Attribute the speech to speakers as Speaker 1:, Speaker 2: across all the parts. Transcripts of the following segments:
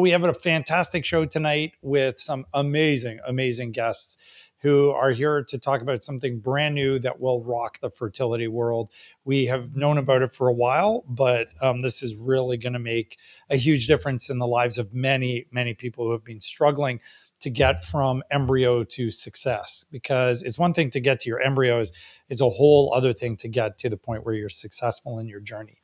Speaker 1: We have a fantastic show tonight with some amazing guests who are here to talk about something brand new that will rock the fertility world. We have known about it for a while, but this is really going to make a huge difference in the lives of many people who have been struggling to get from embryo to success. Because it's one thing to get to your embryos, it's a whole other thing to get to the point where you're successful in your journey.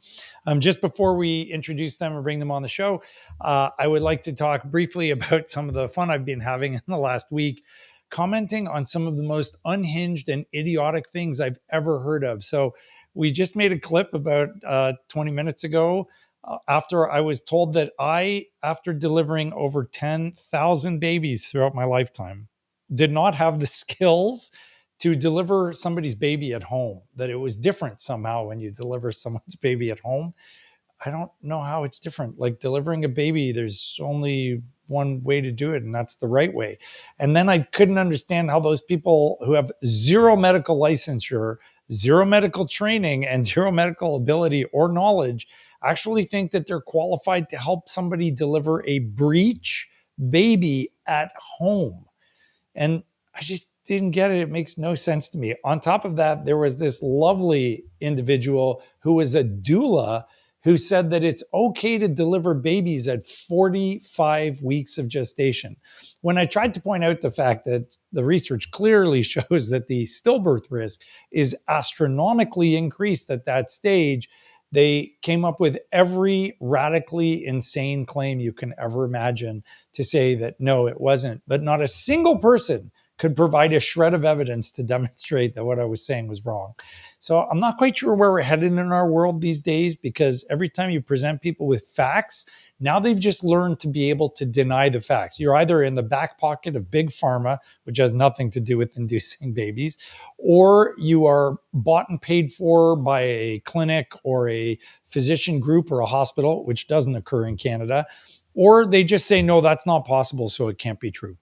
Speaker 1: Just before we introduce them and bring them on the show, I would like to talk briefly about some of the fun I've been having in the last week, commenting on some of the most unhinged and idiotic things I've ever heard of. So, we just made a clip about 20 minutes ago after I was told that after delivering over 10,000 babies throughout my lifetime, did not have the skills to deliver somebody's baby at home, that it was different somehow when you deliver someone's baby at home. I don't know how it's different. Like delivering a baby, there's only one way to do it, and that's the right way. And then I couldn't understand how those people who have zero medical licensure, zero medical training, and zero medical ability or knowledge actually think that they're qualified to help somebody deliver a breech baby at home. And I just didn't get it. It makes no sense to me. On top of that, there was this lovely individual who was a doula who said that it's okay to deliver babies at 45 weeks of gestation. When I tried to point out the fact that the research clearly shows that the stillbirth risk is astronomically increased at that stage, they came up with every radically insane claim you can ever imagine to say that no, it wasn't. But not a single person could provide a shred of evidence to demonstrate that what I was saying was wrong. So I'm not quite sure where we're headed in our world these days, because every time you present people with facts, now they've just learned to be able to deny the facts. You're either in the back pocket of big pharma, which has nothing to do with inducing babies, or you are bought and paid for by a clinic or a physician group or a hospital, which doesn't occur in Canada, or they just say, no, that's not possible, so it can't be true.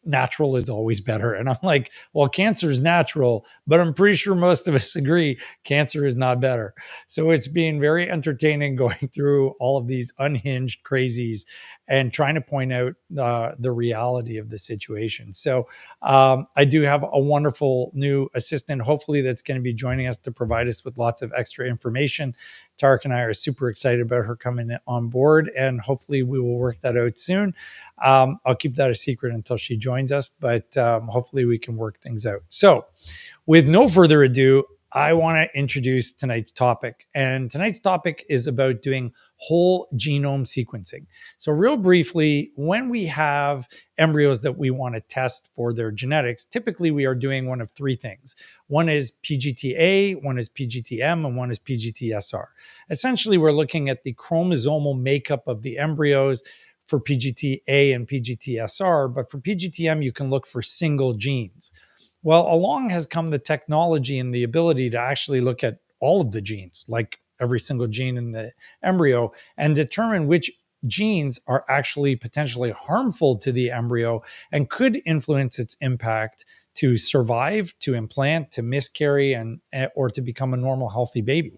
Speaker 1: Natural is always better. And I'm like, well, cancer is natural, but I'm pretty sure most of us agree cancer is not better. So it's been very entertaining going through all of these unhinged crazies and trying to point out the reality of the situation. So I do have a wonderful new assistant, hopefully, that's going to be joining us to provide us with lots of extra information. Tarek and I are super excited about her coming on board, and hopefully we will work that out soon. I'll keep that a secret until she joins us, but hopefully we can work things out. So, with no further ado, I want to introduce tonight's topic. And tonight's topic is about doing whole genome sequencing. So, real briefly, when we have embryos that we want to test for their genetics, typically we are doing one of three things. One is PGT-A, one is PGT-M, and one is PGT-SR. Essentially, we're looking at the chromosomal makeup of the embryos for PGT-A and PGT-SR, but for PGT-M, you can look for single genes. Well, along has come the technology and the ability to actually look at all of the genes, like every single gene in the embryo, and determine which genes are actually potentially harmful to the embryo and could influence its impact to survive, to implant, to miscarry, and or to become a normal, healthy baby.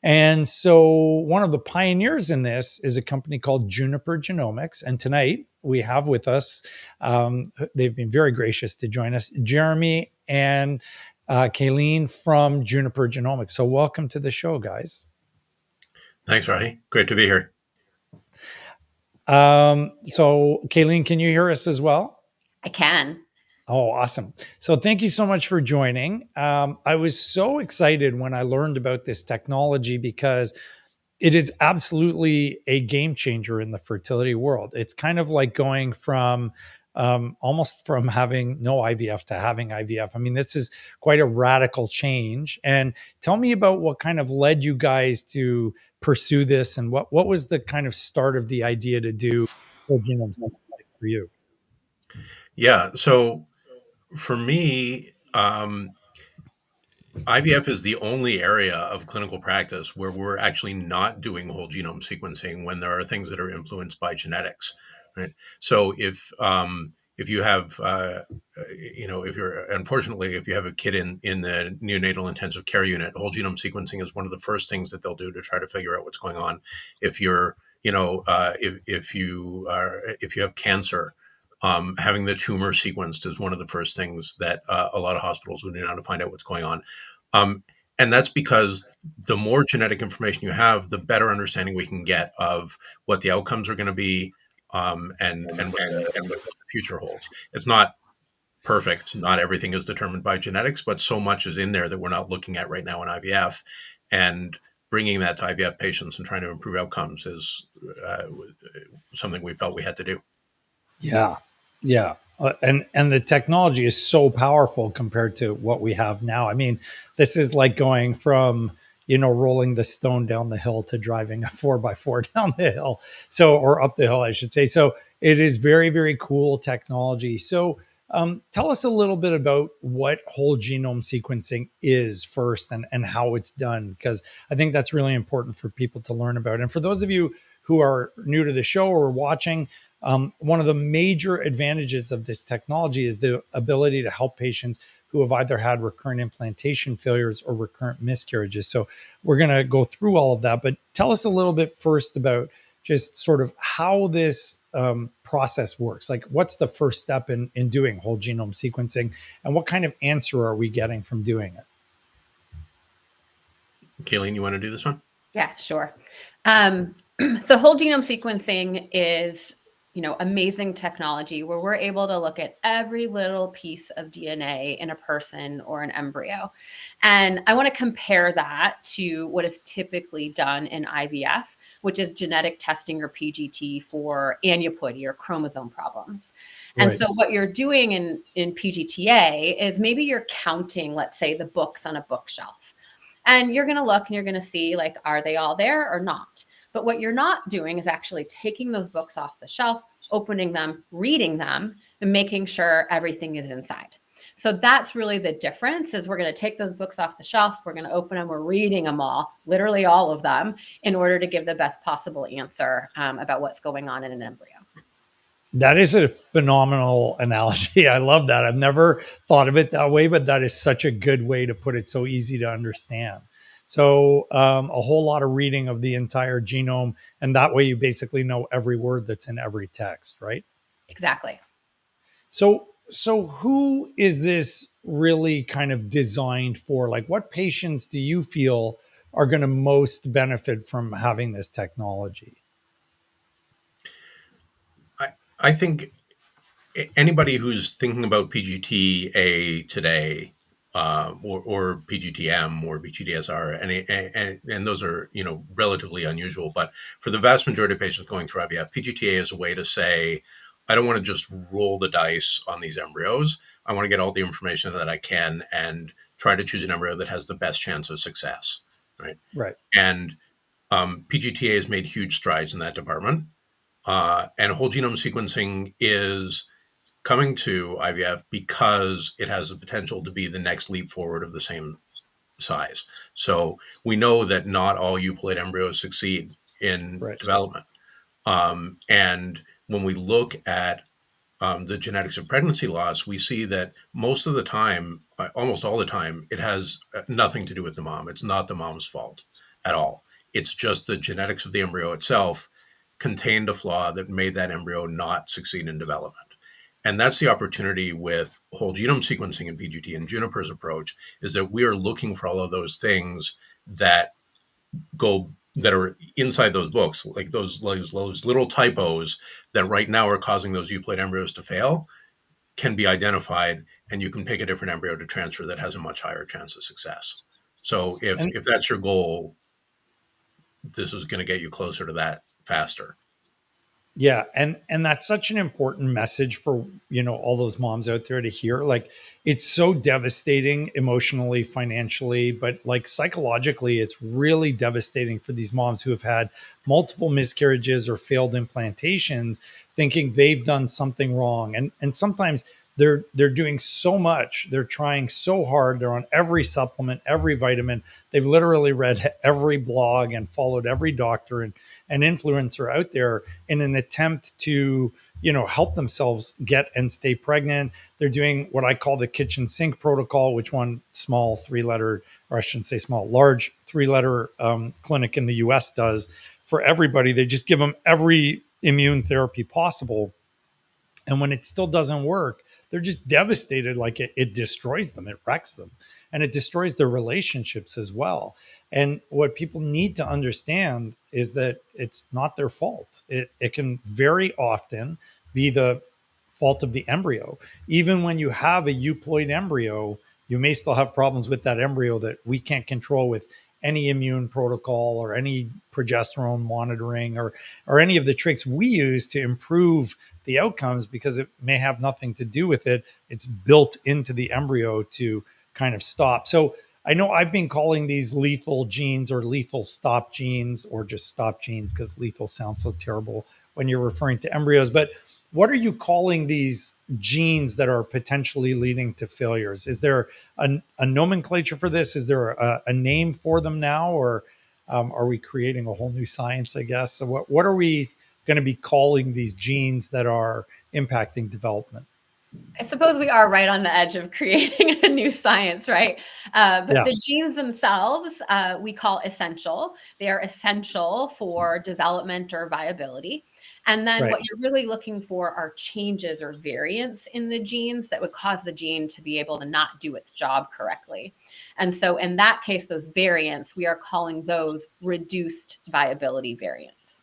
Speaker 1: And so one of the pioneers in this is a company called Juniper Genomics. And tonight we have with us, they've been very gracious to join us, Jeremy and Kayleen from Juniper Genomics. So welcome to the show, guys.
Speaker 2: Thanks, Rahi. Great to be here.
Speaker 1: So Kayleen, can you hear us as well?
Speaker 3: I can.
Speaker 1: Oh, awesome. So thank you so much for joining. I was so excited when I learned about this technology because it is absolutely a game changer in the fertility world. It's kind of like going from almost from having no IVF to having IVF. I mean, this is quite a radical change. And tell me about what kind of led you guys to pursue this, and what was the kind of start of the idea to do whole genome sequencing for you?
Speaker 2: Yeah. So for me, IVF is the only area of clinical practice where we're actually not doing whole genome sequencing when there are things that are influenced by genetics, right? So if you have, if you're unfortunately if you have a kid in the neonatal intensive care unit, whole genome sequencing is one of the first things that they'll do to try to figure out what's going on. If you're if you have cancer, having the tumor sequenced is one of the first things that a lot of hospitals would do now to find out what's going on. Um, and that's because the more genetic information you have, the better understanding we can get of what the outcomes are going to be, and what the future holds. It's not perfect. Not everything is determined by genetics, but so much is in there that we're not looking at right now in IVF. And bringing that to IVF patients and trying to improve outcomes is something we felt we had to do.
Speaker 1: Yeah, yeah, and the technology is so powerful compared to what we have now. I mean, this is like going from rolling the stone down the hill to driving a 4x4 down the hill, so or up the hill, I should say. So it is very very cool technology. So tell us a little bit about what whole genome sequencing is first, and how it's done, because I think that's really important for people to learn about. And for those of you who are new to the show or watching, one of the major advantages of this technology is the ability to help patients who have either had recurrent implantation failures or recurrent miscarriages. So we're going to go through all of that, but tell us a little bit first about just sort of how this process works. Like, what's the first step in doing whole genome sequencing, and what kind of answer are we getting from doing it?
Speaker 2: Kayleen, you want to do this one?
Speaker 3: Yeah, sure. So whole genome sequencing is, amazing technology where we're able to look at every little piece of DNA in a person or an embryo. And I want to compare that to what is typically done in IVF, which is genetic testing or PGT for aneuploidy or chromosome problems. And
Speaker 1: Right.
Speaker 3: so what you're doing in PGTA is maybe you're counting, let's say, the books on a bookshelf. And you're going to look and you're going to see, like, are they all there or not? But what you're not doing is actually taking those books off the shelf, opening them, reading them, and making sure everything is inside. So that's really the difference. Is we're going to take those books off the shelf, we're going to open them, we're reading them all, literally all of them, in order to give the best possible answer about what's going on in an embryo.
Speaker 1: That is a phenomenal analogy. I love that. I've never thought of it that way, but that is such a good way to put it, so easy to understand. So, a whole lot of reading of the entire genome, and that way you basically know every word that's in every text, right?
Speaker 3: Exactly.
Speaker 1: So who is this really kind of designed for? Like, what patients do you feel are going to most benefit from having this technology?
Speaker 2: I think anybody who's thinking about PGTA today, or PGTM or BGDSR, and those are relatively unusual, but for the vast majority of patients going through IVF, PGTA is a way to say, I don't want to just roll the dice on these embryos. I want to get all the information that I can and try to choose an embryo that has the best chance of success, right?
Speaker 1: Right.
Speaker 2: And PGTA has made huge strides in that department, and whole genome sequencing is coming to IVF because it has the potential to be the next leap forward of the same size. So we know that not all euploid embryos succeed in
Speaker 1: Right.
Speaker 2: development. And when we look at the genetics of pregnancy loss, we see that most of the time, almost all the time, it has nothing to do with the mom. It's not the mom's fault at all. It's just the genetics of the embryo itself contained a flaw that made that embryo not succeed in development. And that's the opportunity with whole genome sequencing in PGT and Juniper's approach, is that we are looking for all of those things that are inside those books, like those little typos that right now are causing those euploid embryos to fail, can be identified, and you can pick a different embryo to transfer that has a much higher chance of success. So if
Speaker 1: And
Speaker 2: that's your goal, this is going to get you closer to that faster.
Speaker 1: yeah, and that's such an important message for all those moms out there to hear. Like, it's so devastating emotionally, financially, but like psychologically, it's really devastating for these moms who have had multiple miscarriages or failed implantations, thinking they've done something wrong. And sometimes they're doing so much, they're trying so hard, they're on every supplement, every vitamin, they've literally read every blog and followed every doctor and influencer out there in an attempt to help themselves get and stay pregnant. They're doing what I call the kitchen sink protocol, which one small 3-letter, or I shouldn't say small, large 3-letter clinic in the US does, for everybody. They just give them every immune therapy possible. And when it still doesn't work, they're just devastated. Like it destroys them, it wrecks them, and it destroys their relationships as well. And what people need to understand is that it's not their fault. It can very often be the fault of the embryo. Even when you have a euploid embryo, you may still have problems with that embryo that we can't control with any immune protocol or any progesterone monitoring or any of the tricks we use to improve the outcomes, because it may have nothing to do with it. It's built into the embryo to kind of stop. So I know I've been calling these lethal genes or lethal stop genes or just stop genes because lethal sounds so terrible when you're referring to embryos. But what are you calling these genes that are potentially leading to failures? Is there a nomenclature for this? Is there a name for them now, or are we creating a whole new science, I guess? So what are we going to be calling these genes that are impacting development?
Speaker 3: I suppose we are right on the edge of creating a new science, right? But
Speaker 1: Yeah,
Speaker 3: the genes themselves, we call essential. They are essential for development or viability. And then
Speaker 1: right.
Speaker 3: what you're really looking for are changes or variants in the genes that would cause the gene to be able to not do its job correctly. And so in that case, those variants, we are calling those reduced viability variants.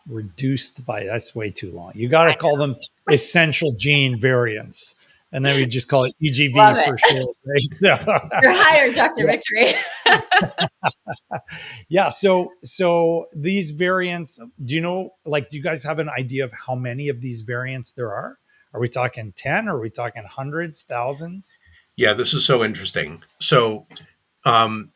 Speaker 1: Reduced by, that's way too long. You got to
Speaker 3: I
Speaker 1: call them essential gene variants. And then we just call it EGV
Speaker 3: love
Speaker 1: for
Speaker 3: it.
Speaker 1: short. Right?
Speaker 3: You're hired, Dr.
Speaker 1: Yeah.
Speaker 3: Victory.
Speaker 1: Yeah. So these variants, do you know, like, do you guys have an idea of how many of these variants there are? Are we talking 10? Are we talking hundreds, thousands?
Speaker 2: Yeah, this is so interesting. So um,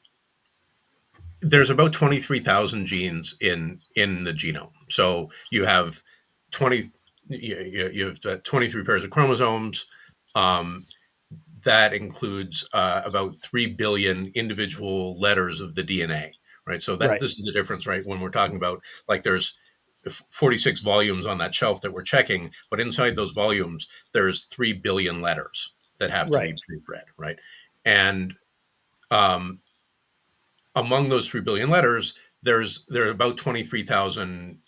Speaker 2: there's about 23,000 genes in the genome. So you have 20 you have 23 pairs of chromosomes. Um, that includes about 3 billion individual letters of the DNA, right? So that
Speaker 1: Right.
Speaker 2: this is the difference, right? When we're talking about, like, there's 46 volumes on that shelf that we're checking, but inside those volumes, there's 3 billion letters that have to be
Speaker 1: Right.
Speaker 2: proofread, right? And um, among those 3 billion letters, there are about 23,000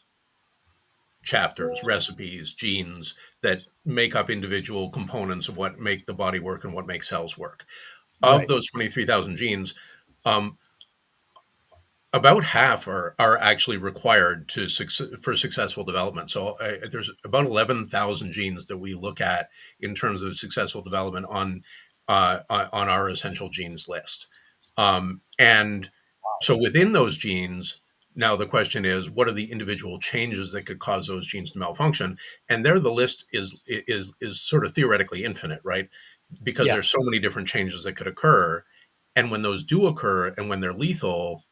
Speaker 2: chapters, recipes, genes that make up individual components of what make the body work and what makes cells work. Of
Speaker 1: Right.
Speaker 2: those 23,000 genes, um, about half are actually required for successful development. So there's about 11,000 genes that we look at in terms of successful development on our essential genes list. And so within those genes, now the question is, what are the individual changes that could cause those genes to malfunction? And there, the list is sort of theoretically infinite, right? Because
Speaker 1: Yeah.
Speaker 2: there's so many different changes that could occur. And when those do occur and when they're lethal,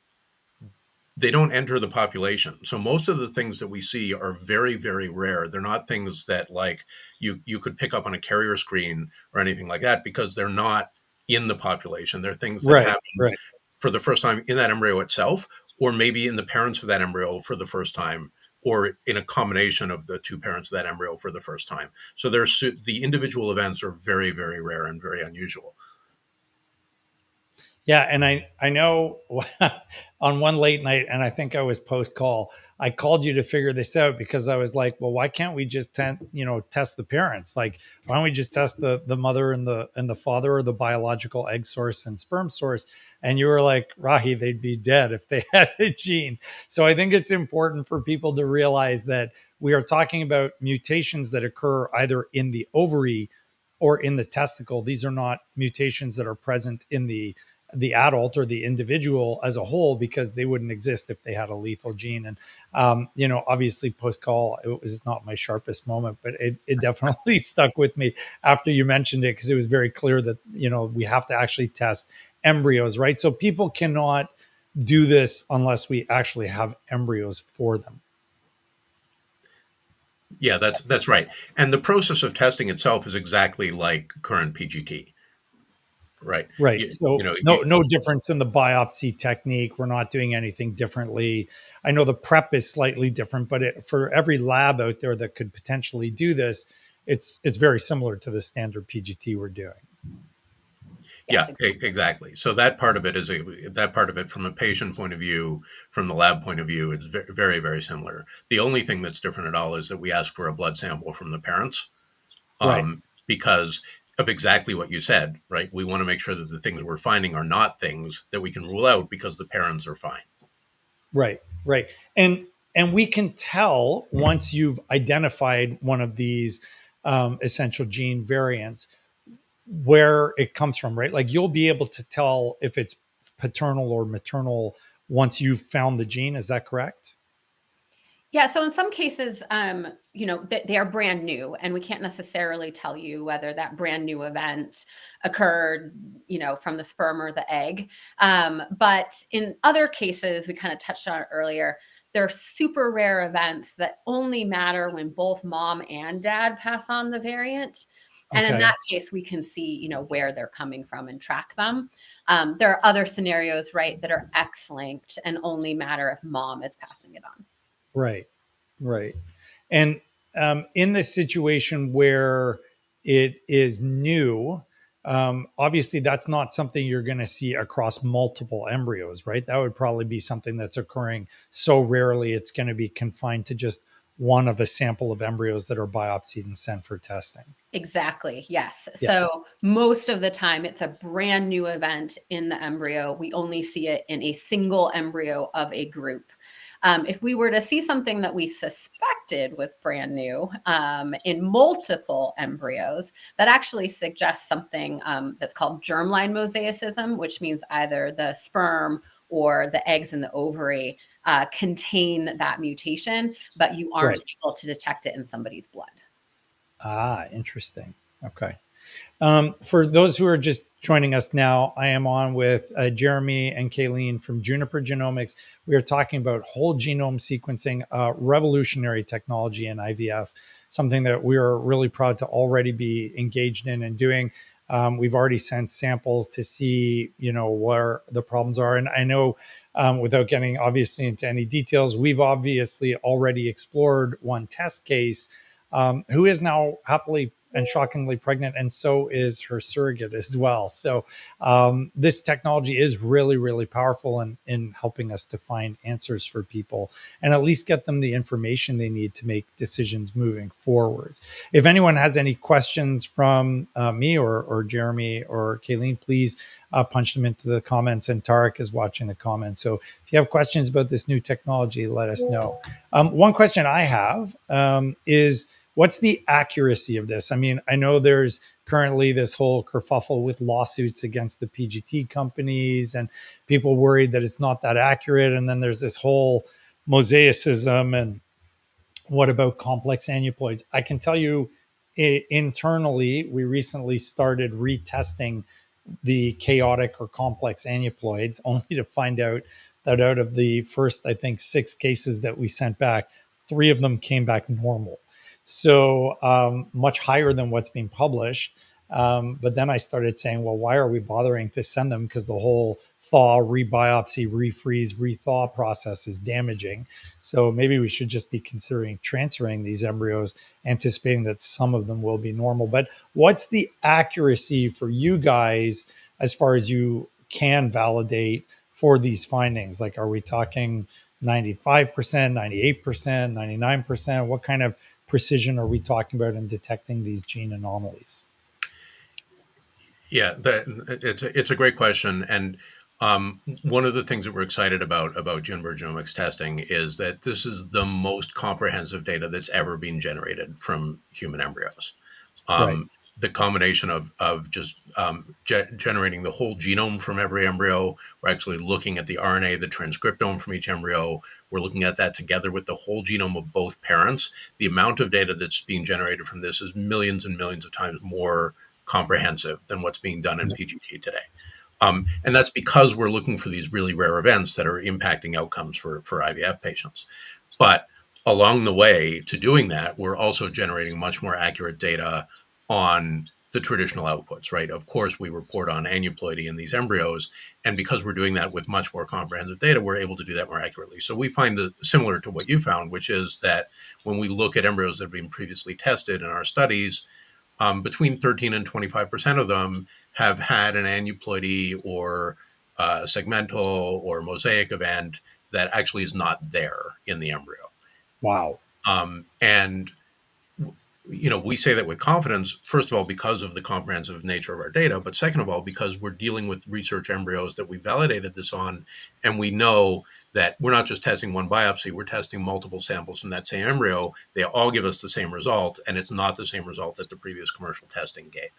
Speaker 2: they don't enter the population. So most of the things that we see are very, very rare. They're not things that, like, you could pick up on a carrier screen or anything like that, because they're not in the population. They're things that
Speaker 1: Right.
Speaker 2: happen
Speaker 1: Right.
Speaker 2: for the first time in that embryo itself, or maybe in the parents of that embryo for the first time, or in a combination of the two parents of that embryo for the first time. So the individual events are very, very rare and very unusual.
Speaker 1: Yeah, and I know on one late night, and I think I was post call, I called you to figure this out because I was like, well, why can't we just test the parents? Like, why don't we just test the mother and the father, or the biological egg source and sperm source? And you were like, Rahi, they'd be dead if they had a gene. So I think it's important for people to realize that we are talking about mutations that occur either in the ovary or in the testicle. These are not mutations that are present in the adult or the individual as a whole, because they wouldn't exist if they had a lethal gene. And obviously post call, it was not my sharpest moment, but it definitely stuck with me after you mentioned it, because it was very clear that we have to actually test embryos, right? So people cannot do this unless we actually have embryos for them.
Speaker 2: Yeah, that's right. And the process of testing itself is exactly like current PGT, right?
Speaker 1: Right.
Speaker 2: You,
Speaker 1: So
Speaker 2: you know,
Speaker 1: no difference in the biopsy technique. We're not doing anything differently. I know the prep is slightly different, but for every lab out there that could potentially do this, it's very similar to the standard PGT we're doing.
Speaker 2: Yeah,
Speaker 3: exactly.
Speaker 2: exactly. So that part of it that part of it from a patient point of view, from the lab point of view, it's very, very similar. The only thing that's different at all is that we ask for a blood sample from the parents,
Speaker 1: Right.
Speaker 2: because of exactly what you said, right? We want to make sure that the things we're finding are not things that we can rule out because the parents are fine.
Speaker 1: Right. Right. And we can tell once you've identified one of these essential gene variants where it comes from, right? Like you'll be able to tell if it's paternal or maternal once you've found the gene. Is that correct?
Speaker 3: Yeah, so in some cases, they are brand new, and we can't necessarily tell you whether that brand new event occurred, from the sperm or the egg. But in other cases, we kind of touched on it earlier. There are super rare events that only matter when both mom and dad pass on the variant. And in
Speaker 1: Okay.
Speaker 3: that case, we can see, where they're coming from and track them. There are other scenarios, right, that are X-linked and only matter if mom is passing it on.
Speaker 1: Right. Right. And in this situation where it is new, obviously that's not something you're going to see across multiple embryos, right? That would probably be something that's occurring so rarely it's going to be confined to just one of a sample of embryos that are biopsied and sent for testing.
Speaker 3: Exactly. Yes.
Speaker 1: Yeah.
Speaker 3: So most of the time, it's a brand new event in the embryo. We only see it in a single embryo of a group. If we were to see something that we suspected was brand new in multiple embryos, that actually suggests something that's called germline mosaicism, which means either the sperm or the eggs in the ovary contain that mutation, but you
Speaker 1: Right.
Speaker 3: aren't able to detect it in somebody's blood.
Speaker 1: Ah, interesting. Okay. For those who are just joining us now, I am on with Jeremy and Kayleen from Juniper Genomics. We are talking about whole genome sequencing, revolutionary technology in IVF, something that we are really proud to already be engaged in and doing. We've already sent samples to see, where the problems are. And I know, without getting obviously into any details, we've obviously already explored one test case who is now happily and shockingly pregnant, and so is her surrogate as well. So this technology is really, really powerful in helping us to find answers for people and at least get them the information they need to make decisions moving forwards. If anyone has any questions from me or Jeremy or Kayleen, please punch them into the comments. And Tarek is watching the comments. So if you have questions about this new technology, let us know. One question I have is, what's the accuracy of this? I mean, I know there's currently this whole kerfuffle with lawsuits against the PGT companies and people worried that it's not that accurate. And then there's this whole mosaicism and what about complex aneuploids? I can tell you internally, we recently started retesting the chaotic or complex aneuploids, only to find out that out of the first, I think, 6 cases that we sent back, 3 of them came back normal. So much higher than what's being published. But then I started saying, well, why are we bothering to send them? Because the whole thaw, rebiopsy, refreeze, rethaw process is damaging. So maybe we should just be considering transferring these embryos, anticipating that some of them will be normal. But what's the accuracy for you guys as far as you can validate for these findings? Like, are we talking 95%, 98%, 99%? What kind of precision are we talking about in detecting these gene anomalies?
Speaker 2: Yeah, it's a great question, and one of the things that we're excited about Juniper Genomics testing is that this is the most comprehensive data that's ever been generated from human embryos.
Speaker 1: Right.
Speaker 2: The combination of just generating the whole genome from every embryo. We're actually looking at the RNA, the transcriptome from each embryo. We're looking at that together with the whole genome of both parents. The amount of data that's being generated from this is millions and millions of times more comprehensive than what's being done in PGT today. And that's because we're looking for these really rare events that are impacting outcomes for IVF patients. But along the way to doing that, we're also generating much more accurate data on the traditional outputs, right? Of course, we report on aneuploidy in these embryos. And because we're doing that with much more comprehensive data, we're able to do that more accurately. So we find that similar to what you found, which is that when we look at embryos that have been previously tested in our studies, between 13 and 25% of them have had an aneuploidy or segmental or mosaic event that actually is not there in the embryo.
Speaker 1: Wow.
Speaker 2: And we say that with confidence, first of all, because of the comprehensive nature of our data, but second of all, because we're dealing with research embryos that we validated this on, and we know that we're not just testing one biopsy, we're testing multiple samples from that same embryo. They all give us the same result, and it's not the same result that the previous commercial testing gave.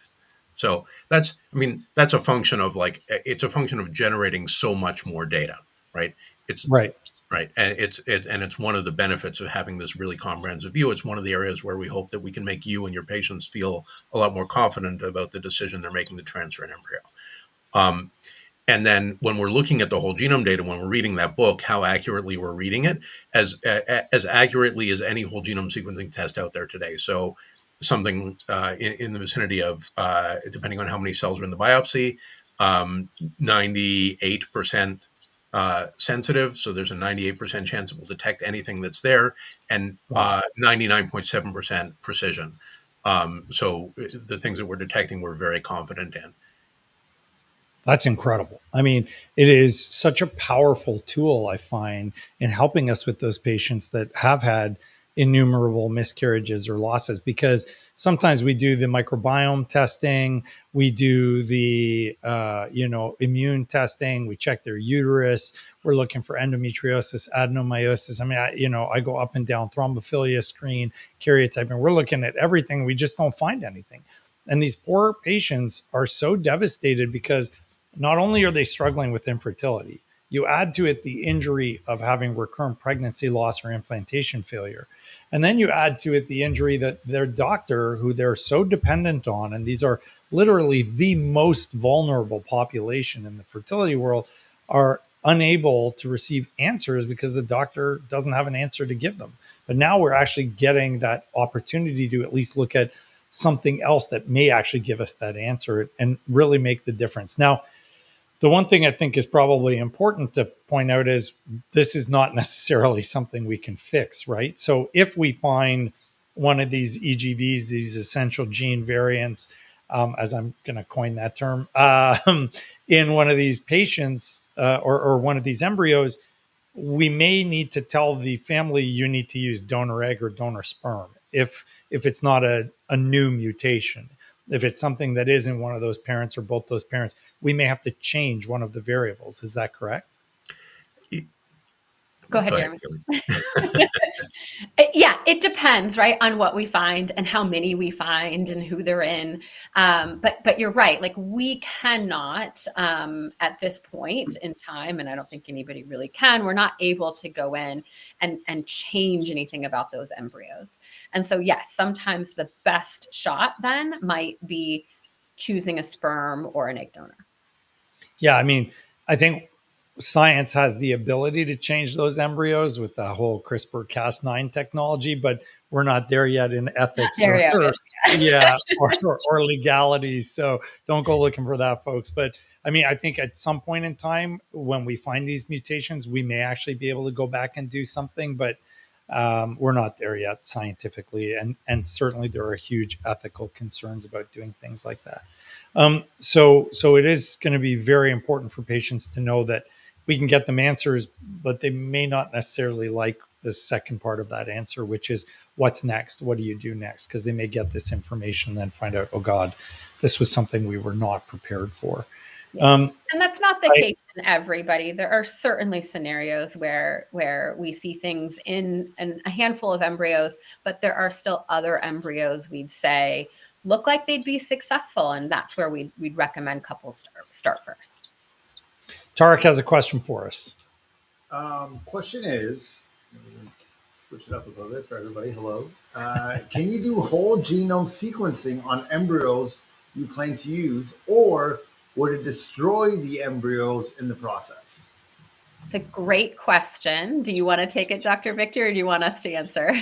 Speaker 2: So that's a function of it's a function of generating so much more data, right? It's
Speaker 1: Right.
Speaker 2: Right. And it's one of the benefits of having this really comprehensive view. It's one of the areas where we hope that we can make you and your patients feel a lot more confident about the decision they're making to transfer an embryo. And then when we're looking at the whole genome data, when we're reading that book, how accurately we're reading it, as accurately as any whole genome sequencing test out there today. So something in the vicinity of, depending on how many cells are in the biopsy, 98% sensitive. So there's a 98% chance it will detect anything that's there, and 99.7% precision. So the things that we're detecting, we're very confident in.
Speaker 1: That's incredible. I mean, it is such a powerful tool, I find, in helping us with those patients that have had innumerable miscarriages or losses, because sometimes we do the microbiome testing, we do the immune testing, we check their uterus, we're looking for endometriosis, adenomyosis. I mean, I go up and down thrombophilia screen, karyotype, and we're looking at everything. We just don't find anything. And these poor patients are so devastated because not only are they struggling with infertility, you add to it the injury of having recurrent pregnancy loss or implantation failure. And then you add to it the injury that their doctor, who they're so dependent on, and these are literally the most vulnerable population in the fertility world, are unable to receive answers because the doctor doesn't have an answer to give them. But now we're actually getting that opportunity to at least look at something else that may actually give us that answer and really make the difference. Now, the one thing I think is probably important to point out is this is not necessarily something we can fix, right? So if we find one of these EGVs, these essential gene variants, as I'm going to coin that term, in one of these patients or one of these embryos, we may need to tell the family you need to use donor egg or donor sperm if it's not a new mutation. If it's something that is in one of those parents or both those parents, we may have to change one of the variables. Is that correct?
Speaker 3: Go ahead, Jeremy. Yeah, it depends, right, on what we find and how many we find and who they're in. But you're right. Like, we cannot, at this point in time, and I don't think anybody really can, we're not able to go in and change anything about those embryos. And so, yes, sometimes the best shot then might be choosing a sperm or an egg donor.
Speaker 1: Yeah, I mean, I think science has the ability to change those embryos with the whole CRISPR-Cas9 technology, but we're not there yet in ethics or legalities. So don't go looking for that, folks. But I mean, I think at some point in time, when we find these mutations, we may actually be able to go back and do something, but we're not there yet scientifically. And certainly there are huge ethical concerns about doing things like that. So it is going to be very important for patients to know that we can get them answers, but they may not necessarily like the second part of that answer, which is what's next? What do you do next? Because they may get this information and then find out, oh God, this was something we were not prepared for.
Speaker 3: And that's not the case in everybody. There are certainly scenarios where we see things in a handful of embryos, but there are still other embryos we'd say look like they'd be successful, and that's where we'd recommend couples start first.
Speaker 1: Tarek has a question for us.
Speaker 4: Question is, switch it up a little bit for everybody. Hello. Can you do whole genome sequencing on embryos you plan to use, or would it destroy the embryos in the process?
Speaker 3: It's a great question. Do you want to take it, Dr. Victor, or do you want us to answer?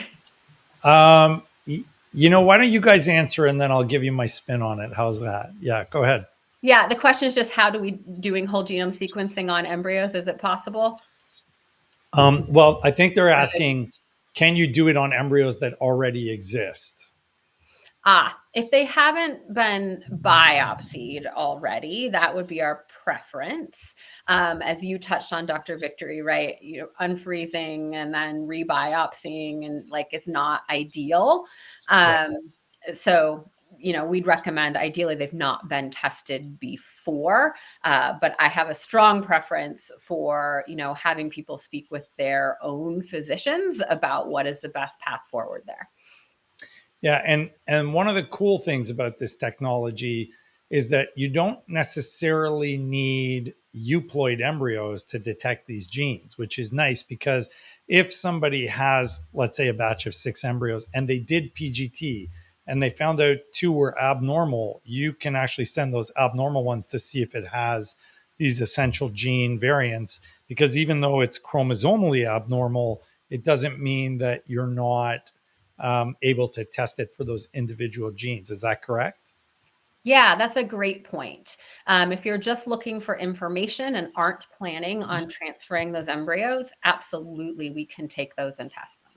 Speaker 1: Why don't you guys answer and then I'll give you my spin on it. How's that? Yeah, go ahead.
Speaker 3: Yeah, the question is just how do we doing whole genome sequencing on embryos? Is it possible?
Speaker 1: Well, I think they're asking, can you do it on embryos that already exist?
Speaker 3: If they haven't been biopsied already, that would be our preference. As you touched on, Dr. Victory, right? Unfreezing and then rebiopsying and like is not ideal. So, we'd recommend ideally they've not been tested before, but I have a strong preference for, having people speak with their own physicians about what is the best path forward there.
Speaker 1: Yeah, and one of the cool things about this technology is that you don't necessarily need euploid embryos to detect these genes, which is nice because if somebody has, let's say, a batch of 6 embryos and they did PGT and they found out 2 were abnormal, you can actually send those abnormal ones to see if it has these essential gene variants, because even though it's chromosomally abnormal, it doesn't mean that you're not able to test it for those individual genes. Is that correct?
Speaker 3: Yeah, that's a great point. If you're just looking for information and aren't planning on transferring those embryos, absolutely, we can take those and test them.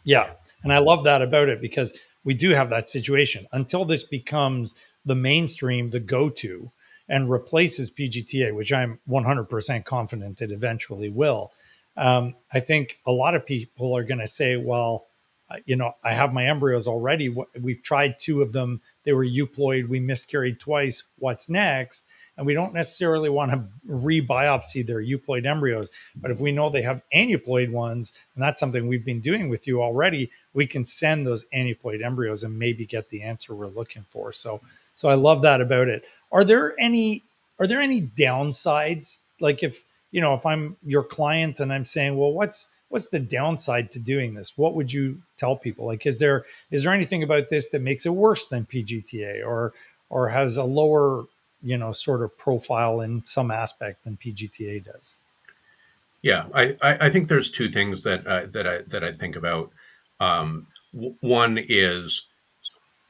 Speaker 1: Yeah. And I love that about it because we do have that situation until this becomes the mainstream, the go to, and replaces PGTA, which I'm 100% confident it eventually will. I think a lot of people are going to say, well, I have my embryos already. We've tried 2 of them. They were euploid. We miscarried twice. What's next? And we don't necessarily want to rebiopsy their euploid embryos. But if we know they have aneuploid ones, and that's something we've been doing with you already, we can send those aneuploid embryos and maybe get the answer we're looking for. So I love that about it. Are there any downsides? Like if I'm your client and I'm saying, well, what's the downside to doing this? What would you tell people? Like, is there anything about this that makes it worse than PGTA or has a lower, sort of profile in some aspect than PGTA does?
Speaker 2: Yeah, I think there's 2 things that I think about. One is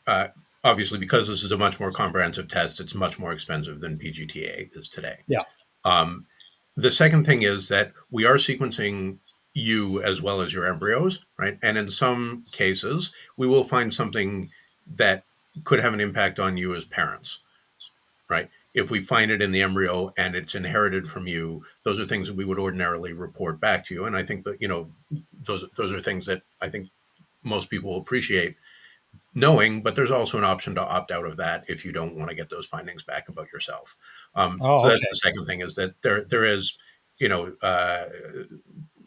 Speaker 2: uh, obviously because this is a much more comprehensive test, it's much more expensive than PGTA is today.
Speaker 1: Yeah.
Speaker 2: Um, the second thing is that we are sequencing you as well as your embryos, right? And in some cases, we will find something that could have an impact on you as parents, right? If we find it in the embryo and it's inherited from you, those are things that we would ordinarily report back to you. And I think that, those are things that I think most people will appreciate knowing, but there's also an option to opt out of that if you don't want to get those findings back about yourself. So
Speaker 1: Oh,
Speaker 2: that's
Speaker 1: okay.
Speaker 2: the second thing, is that there is,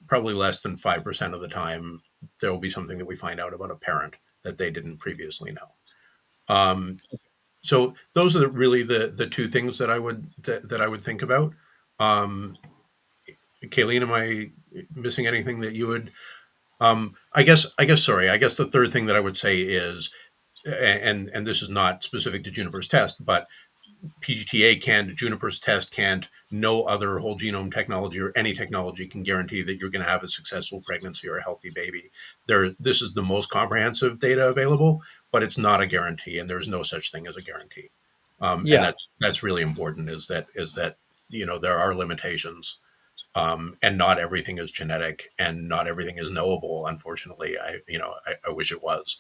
Speaker 2: probably less than 5% of the time, there will be something that we find out about a parent that they didn't previously know. So those are really the 2 things that I would think about. Kayleen, am I missing anything that you would? I guess. Sorry. I guess the third thing that I would say is, and this is not specific to Juniper's test, but PGTA can't, Juniper's test can't, no other whole genome technology or any technology can guarantee that you're going to have a successful pregnancy or a healthy baby. This is the most comprehensive data available, but it's not a guarantee, and there's no such thing as a guarantee. And
Speaker 1: Yeah.
Speaker 2: that's really important. Is that there are limitations, and not everything is genetic, and not everything is knowable. Unfortunately, I wish it was,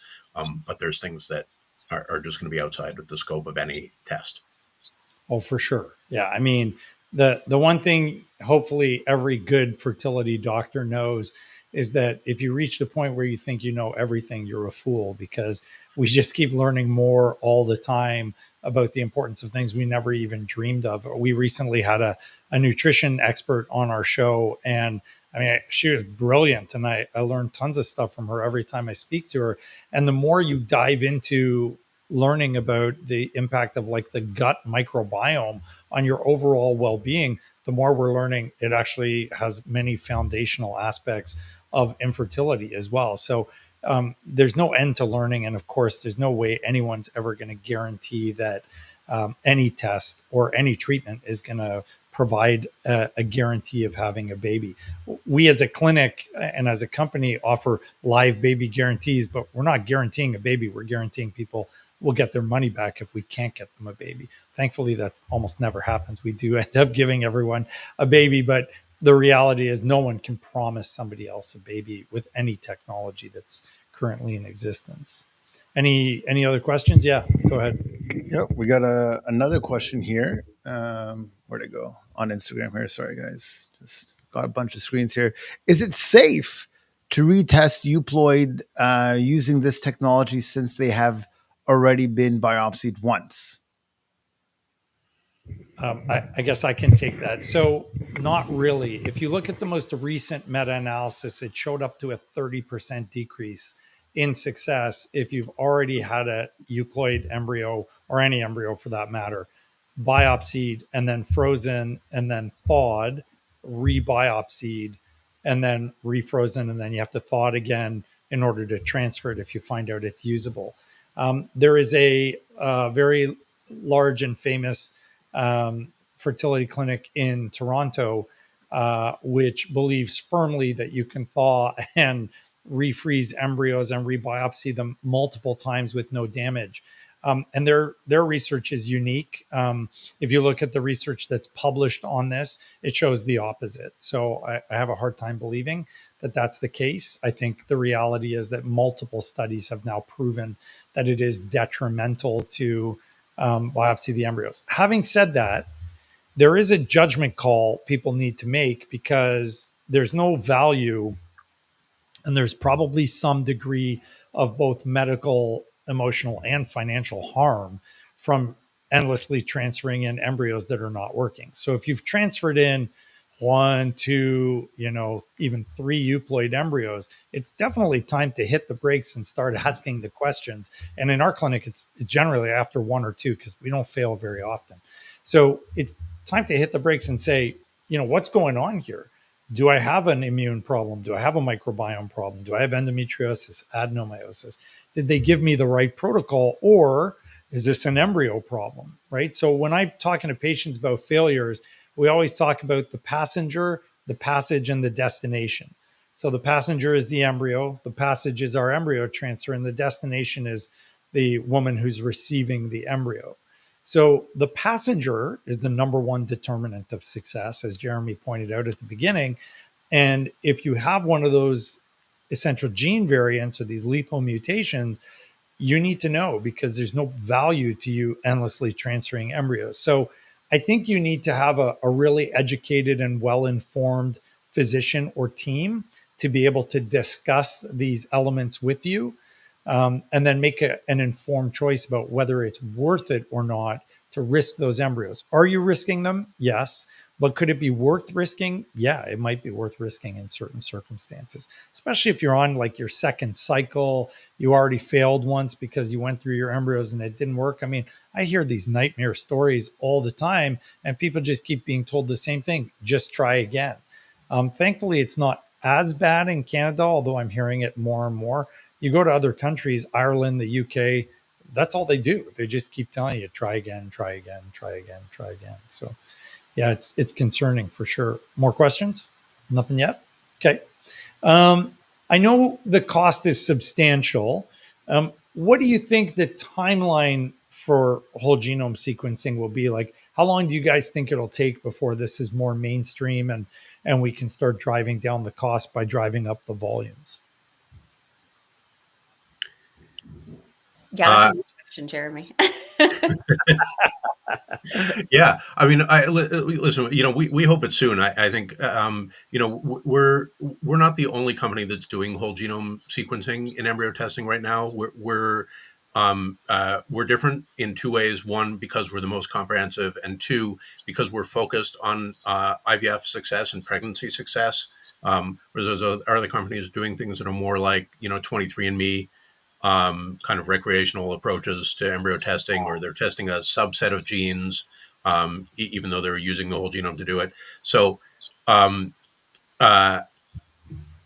Speaker 2: but there's things that are just going to be outside of the scope of any test.
Speaker 1: Oh, for sure. Yeah. I mean, the one thing hopefully every good fertility doctor knows is that if you reach the point where you think you know everything, you're a fool, because we just keep learning more all the time about the importance of things we never even dreamed of. We recently had a nutrition expert on our show, and I mean, she was brilliant, and I learned tons of stuff from her every time I speak to her. And the more you dive into learning about the impact of like the gut microbiome on your overall well-being, the more we're learning it actually has many foundational aspects of infertility as well. So there's no end to learning, and of course there's no way anyone's ever going to guarantee that any test or any treatment is going to provide a guarantee of having a baby. We as a clinic and as a company offer live baby guarantees, but we're not guaranteeing a baby. We're guaranteeing people will get their money back if we can't get them a baby. Thankfully, that almost never happens. We do end up giving everyone a baby, but the reality is no one can promise somebody else a baby with any technology that's currently in existence. Any other questions? Yeah, go ahead.
Speaker 4: Yep, we got another question here. Where'd it go? On Instagram here. Sorry, guys. Just got a bunch of screens here. Is it safe to retest euploid using this technology since they have already been biopsied once?
Speaker 1: I guess I can take that. So, not really. If you look at the most recent meta analysis, it showed up to a 30% decrease in success if you've already had a euploid embryo, or any embryo for that matter, biopsied and then frozen and then thawed, rebiopsied, and then refrozen. And then you have to thaw it again in order to transfer it if you find out it's usable. There is a very large and famous fertility clinic in Toronto, which believes firmly that you can thaw and refreeze embryos and rebiopsy them multiple times with no damage. And their research is unique. If you look at the research that's published on this, it shows the opposite. So I have a hard time believing that that's the case. I think the reality is that multiple studies have now proven that it is detrimental to biopsy the embryos. Having said that, there is a judgment call people need to make, because there's no value, and there's probably some degree of both medical, emotional, and financial harm from endlessly transferring in embryos that are not working. So if you've transferred in one, two, even three euploid embryos, it's definitely time to hit the brakes and start asking the questions. And in our clinic, it's generally after one or two, because we don't fail very often. So it's time to hit the brakes and say, what's going on here? Do I have an immune problem? Do I have a microbiome problem? Do I have endometriosis, adenomyosis? Did they give me the right protocol, or is this an embryo problem? Right. So when I'm talking to patients about failures, we always talk about the passenger, the passage, and the destination. So the passenger is the embryo, the passage is our embryo transfer, and the destination is the woman who's receiving the embryo. So the passenger is the number one determinant of success, as Jeremy pointed out at the beginning. And if you have one of those essential gene variants or these lethal mutations, you need to know, because there's no value to you endlessly transferring embryos. So I think you need to have a really educated and well-informed physician or team to be able to discuss these elements with you, and then make an informed choice about whether it's worth it or not to risk those embryos. Are you risking them? Yes. But could it be worth risking? Yeah, it might be worth risking in certain circumstances, especially if you're on like your second cycle, you already failed once because you went through your embryos and it didn't work. I mean, I hear these nightmare stories all the time, and people just keep being told the same thing: just try again. Thankfully, it's not as bad in Canada, although I'm hearing it more and more. You go to other countries, Ireland, the UK, that's all they do. They just keep telling you, try again, try again, try again, try again. So yeah, it's concerning for sure. More questions? Nothing yet? Okay. I know the cost is substantial. What do you think the timeline for whole genome sequencing will be like? How long do you guys think it'll take before this is more mainstream, and we can start driving down the cost by driving up the volumes?
Speaker 3: Yeah, that's a good question, Jeremy.
Speaker 2: Yeah, I mean, listen. We hope it's soon. I think we're not the only company that's doing whole genome sequencing in embryo testing right now. We're different in two ways. One, because we're the most comprehensive, and two, because we're focused on IVF success and pregnancy success. Whereas those other companies doing things that are more like 23andMe. Kind of recreational approaches to embryo testing, or they're testing a subset of genes, even though they're using the whole genome to do it. So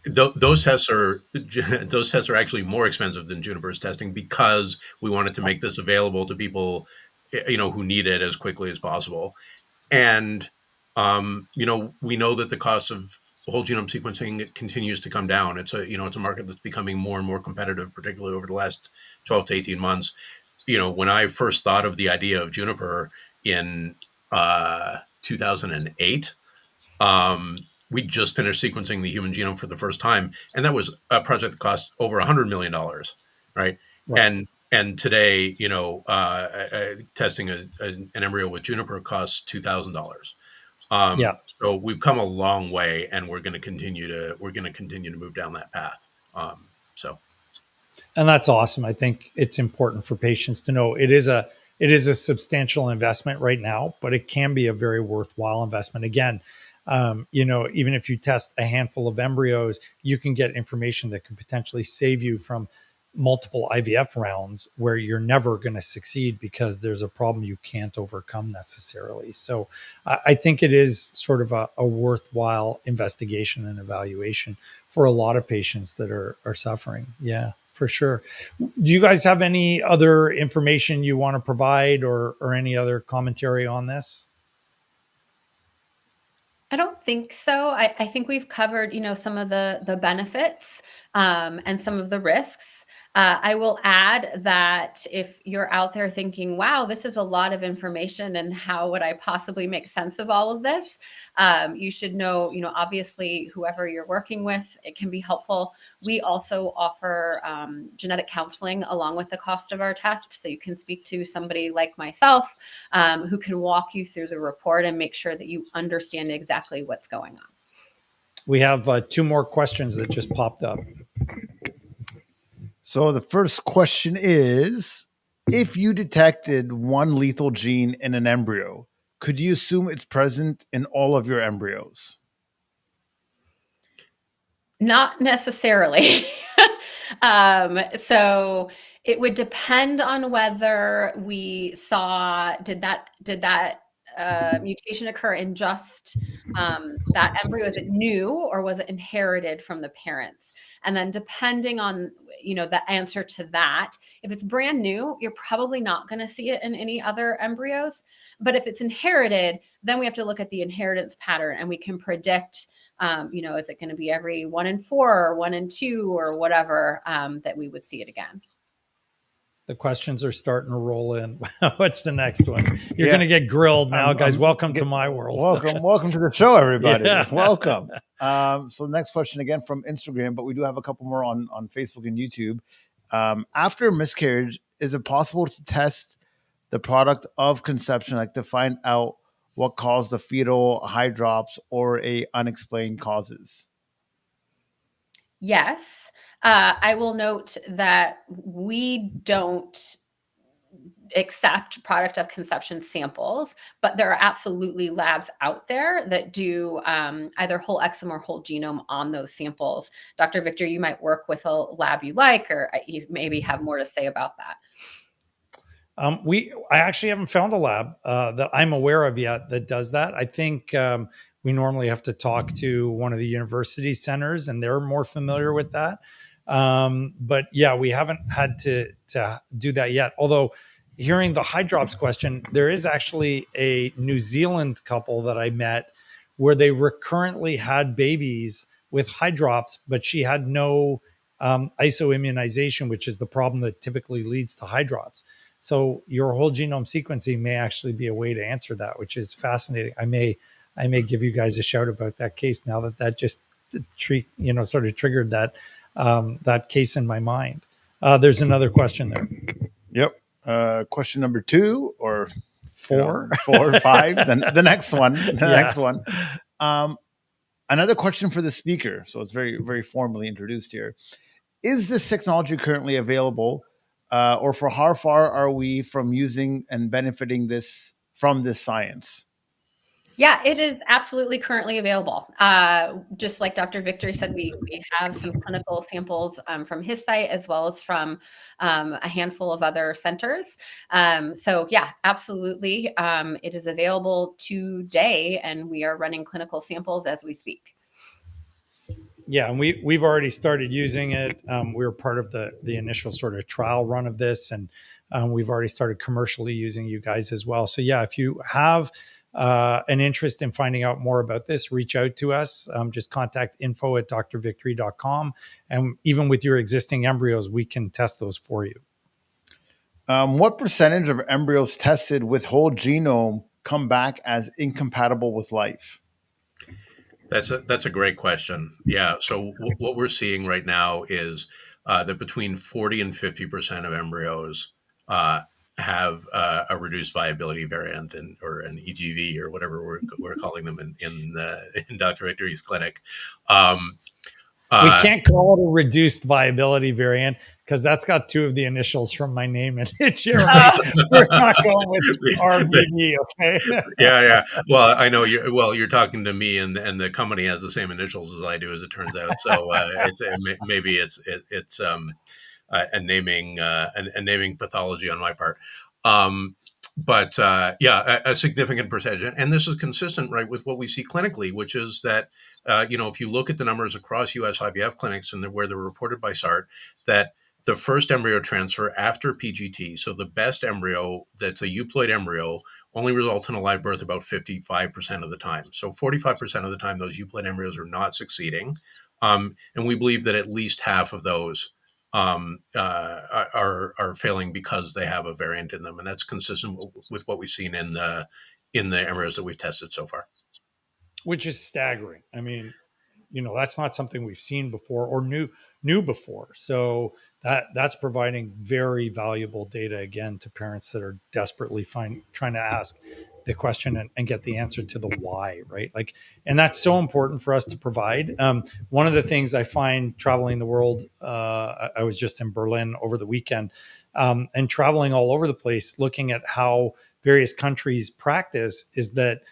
Speaker 2: those tests are actually more expensive than Juniper's testing, because we wanted to make this available to people, who need it as quickly as possible. And we know that the cost of whole genome sequencing continues to come down. It's a market that's becoming more and more competitive, particularly over the last 12 to 18 months. When I first thought of the idea of Juniper in 2008, we just finished sequencing the human genome for the first time, and that was a project that cost over $100 million, right?
Speaker 1: Right.
Speaker 2: And And today, testing an embryo with Juniper costs $2,000.
Speaker 1: Yeah.
Speaker 2: So we've come a long way, and we're going to continue to move down that path. So.
Speaker 1: And that's awesome. I think it's important for patients to know it is a substantial investment right now, but it can be a very worthwhile investment. Again, even if you test a handful of embryos, you can get information that could potentially save you from multiple IVF rounds where you're never going to succeed because there's a problem you can't overcome necessarily. So I think it is sort of a worthwhile investigation and evaluation for a lot of patients that are suffering. Yeah, for sure. Do you guys have any other information you want to provide or any other commentary on this?
Speaker 3: I don't think so. I think we've covered, some of the benefits and some of the risks. I will add that if you're out there thinking, "Wow, this is a lot of information, and how would I possibly make sense of all of this?" You should know, obviously, whoever you're working with, it can be helpful. We also offer genetic counseling along with the cost of our test, so you can speak to somebody like myself who can walk you through the report and make sure that you understand exactly what's going on.
Speaker 1: We have two more questions that just popped up.
Speaker 4: So the first question is, if you detected one lethal gene in an embryo, could you assume it's present in all of your embryos?
Speaker 3: Not necessarily. So it would depend on whether we saw did that mutation occur in just that embryo? Is it new, or was it inherited from the parents? And then depending on the answer to that, if it's brand new, you're probably not going to see it in any other embryos. But if it's inherited, then we have to look at the inheritance pattern, and we can predict. Is it going to be every 1 in 4 or 1 in 2 or whatever that we would see it again?
Speaker 1: The questions are starting to roll in. What's the next one? You're going to get grilled now, guys. Welcome to my world.
Speaker 4: Welcome to the show, everybody.
Speaker 1: Yeah.
Speaker 4: Welcome. So the next question again from Instagram, but we do have a couple more on Facebook and YouTube. After a miscarriage, is it possible to test the product of conception, like to find out what caused the fetal high drops or a unexplained causes?
Speaker 3: Yes. I will note that we don't accept product of conception samples, but there are absolutely labs out there that do either whole exome or whole genome on those samples. Dr. Victor, you might work with a lab you like, or you maybe have more to say about that.
Speaker 1: I actually haven't found a lab that I'm aware of yet that does that. I think we normally have to talk to one of the university centers, and they're more familiar with that. But yeah, we haven't had to do that yet. Although, hearing the high drops question, there is actually a New Zealand couple that I met where they recurrently had babies with high drops, but she had no isoimmunization, which is the problem that typically leads to high drops. So your whole genome sequencing may actually be a way to answer that, which is fascinating. I may give you guys a shout about that case now that just sort of triggered that case in my mind. There's another question there.
Speaker 4: Yep. Question number 2 or
Speaker 1: 4,
Speaker 4: 4 or 5. The next one. Next one. Another question for the speaker. So it's very, very formally introduced here. Is this technology currently available? Or for how far are we from using and benefiting from this science?
Speaker 3: Yeah, it is absolutely currently available. Just like Dr. Victory said, we have some clinical samples from his site as well as from a handful of other centers. So yeah, absolutely. It is available today, and we are running clinical samples as we speak.
Speaker 1: Yeah, and we've already started using it. We were part of the initial sort of trial run of this, and we've already started commercially using you guys as well. So yeah, if you have an interest in finding out more about this, reach out to us. Just contact info@drvictory.com, and even with your existing embryos, we can test those for you.
Speaker 4: What percentage of embryos tested with whole genome come back as incompatible with life?
Speaker 2: That's a great question. Yeah. So what we're seeing right now is that between 40 and 50% of embryos have a reduced viability variant, or an EGV, or whatever we're calling them in Dr. Victory's clinic.
Speaker 1: We can't call it a reduced viability variant because that's got two of the initials from my name in it, Jeremy. We're not going with RVD, okay?
Speaker 2: Yeah. Well, I know you're talking to me, and the company has the same initials as I do, as it turns out. So maybe it's a naming pathology on my part. But a significant percentage, and this is consistent, right, with what we see clinically, which is that if you look at the numbers across U.S. IVF clinics and where they're reported by SART, that the first embryo transfer after PGT, so the best embryo that's a euploid embryo, only results in a live birth about 55% of the time. So 45% of the time, those euploid embryos are not succeeding. And we believe that at least half of those are failing because they have a variant in them, and that's consistent with what we've seen in the embryos that we've tested so far.
Speaker 1: Which is staggering. I mean, that's not something we've seen before or knew before. So that's providing very valuable data, again, to parents that are desperately trying to ask the question and get the answer to the why, right? Like, and that's so important for us to provide. One of the things I find traveling the world, I was just in Berlin over the weekend, and traveling all over the place, looking at how various countries practice, is that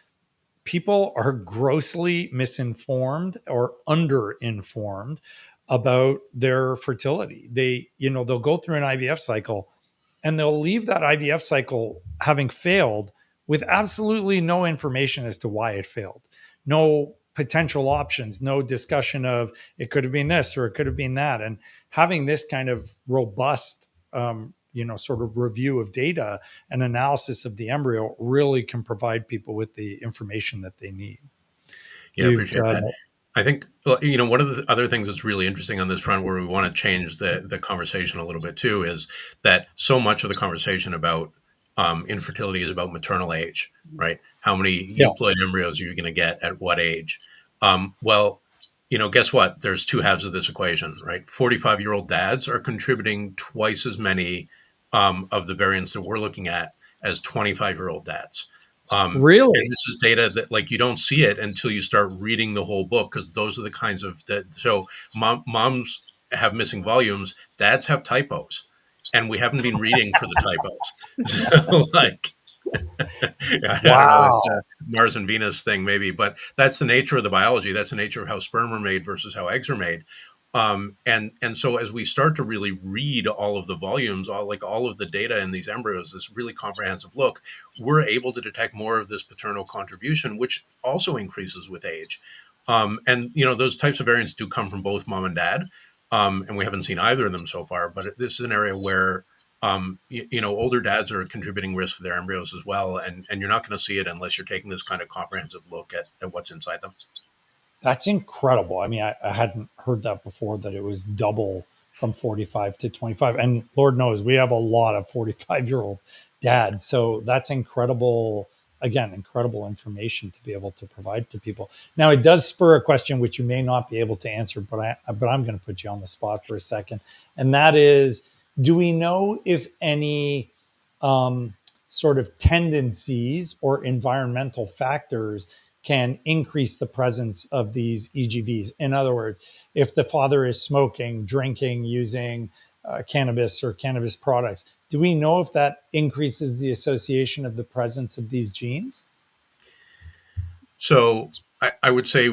Speaker 1: people are grossly misinformed or underinformed about their fertility. They'll go through an IVF cycle and they'll leave that IVF cycle having failed with absolutely no information as to why it failed. No potential options, no discussion of it could have been this or it could have been that. And having this kind of robust sort of review of data and analysis of the embryo really can provide people with the information that they need.
Speaker 2: Yeah, appreciate that. I think, one of the other things that's really interesting on this front, where we want to change the conversation a little bit too, is that so much of the conversation about infertility is about maternal age, right? How many euploid embryos are you going to get at what age? Well, guess what? There's two halves of this equation, right? 45-year-old dads are contributing twice as many of the variants that we're looking at as 25-year-old dads.
Speaker 1: Really?
Speaker 2: And this is data that, you don't see it until you start reading the whole book, because those are the kinds of so moms have missing volumes, dads have typos, and we haven't been reading for the typos. So I don't know, it's a Mars and Venus thing maybe, but that's the nature of the biology. That's the nature of how sperm are made versus how eggs are made. And so as we start to really read all of the volumes, all of the data in these embryos, this really comprehensive look, we're able to detect more of this paternal contribution, which also increases with age. And those types of variants do come from both mom and dad, and we haven't seen either of them so far. But this is an area where older dads are contributing risk to their embryos as well, and you're not going to see it unless you're taking this kind of comprehensive look at what's inside them.
Speaker 1: That's incredible. I mean, I hadn't heard that before, that it was double from 45 to 25. And Lord knows we have a lot of 45-year-old dads. So that's incredible. Again, incredible information to be able to provide to people. Now, it does spur a question which you may not be able to answer, but I'm going to put you on the spot for a second. And that is, do we know if any sort of tendencies or environmental factors can increase the presence of these EGVs? In other words, if the father is smoking, drinking, using cannabis or cannabis products, do we know if that increases the association of the presence of these genes?
Speaker 2: So I would say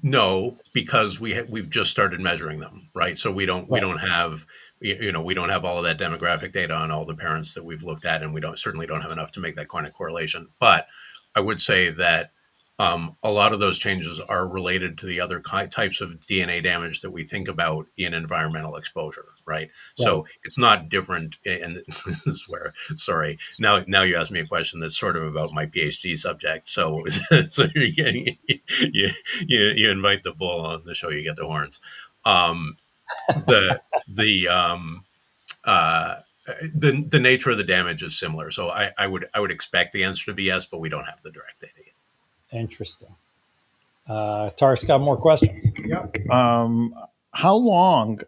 Speaker 2: no, because we've just started measuring them, right? So we don't have we don't have all of that demographic data on all the parents that we've looked at, and we certainly don't have enough to make that kind of correlation. But I would say that a lot of those changes are related to the other types of DNA damage that we think about in environmental exposure, right? So it's not different. And this is where, sorry, now you asked me a question that's sort of about my PhD subject. So, you invite the bull on the show, you get the horns. The nature of the damage is similar. So I would expect the answer to be yes, but we don't have the direct data yet.
Speaker 1: Interesting. Tarek's got more questions.
Speaker 4: Yep. How long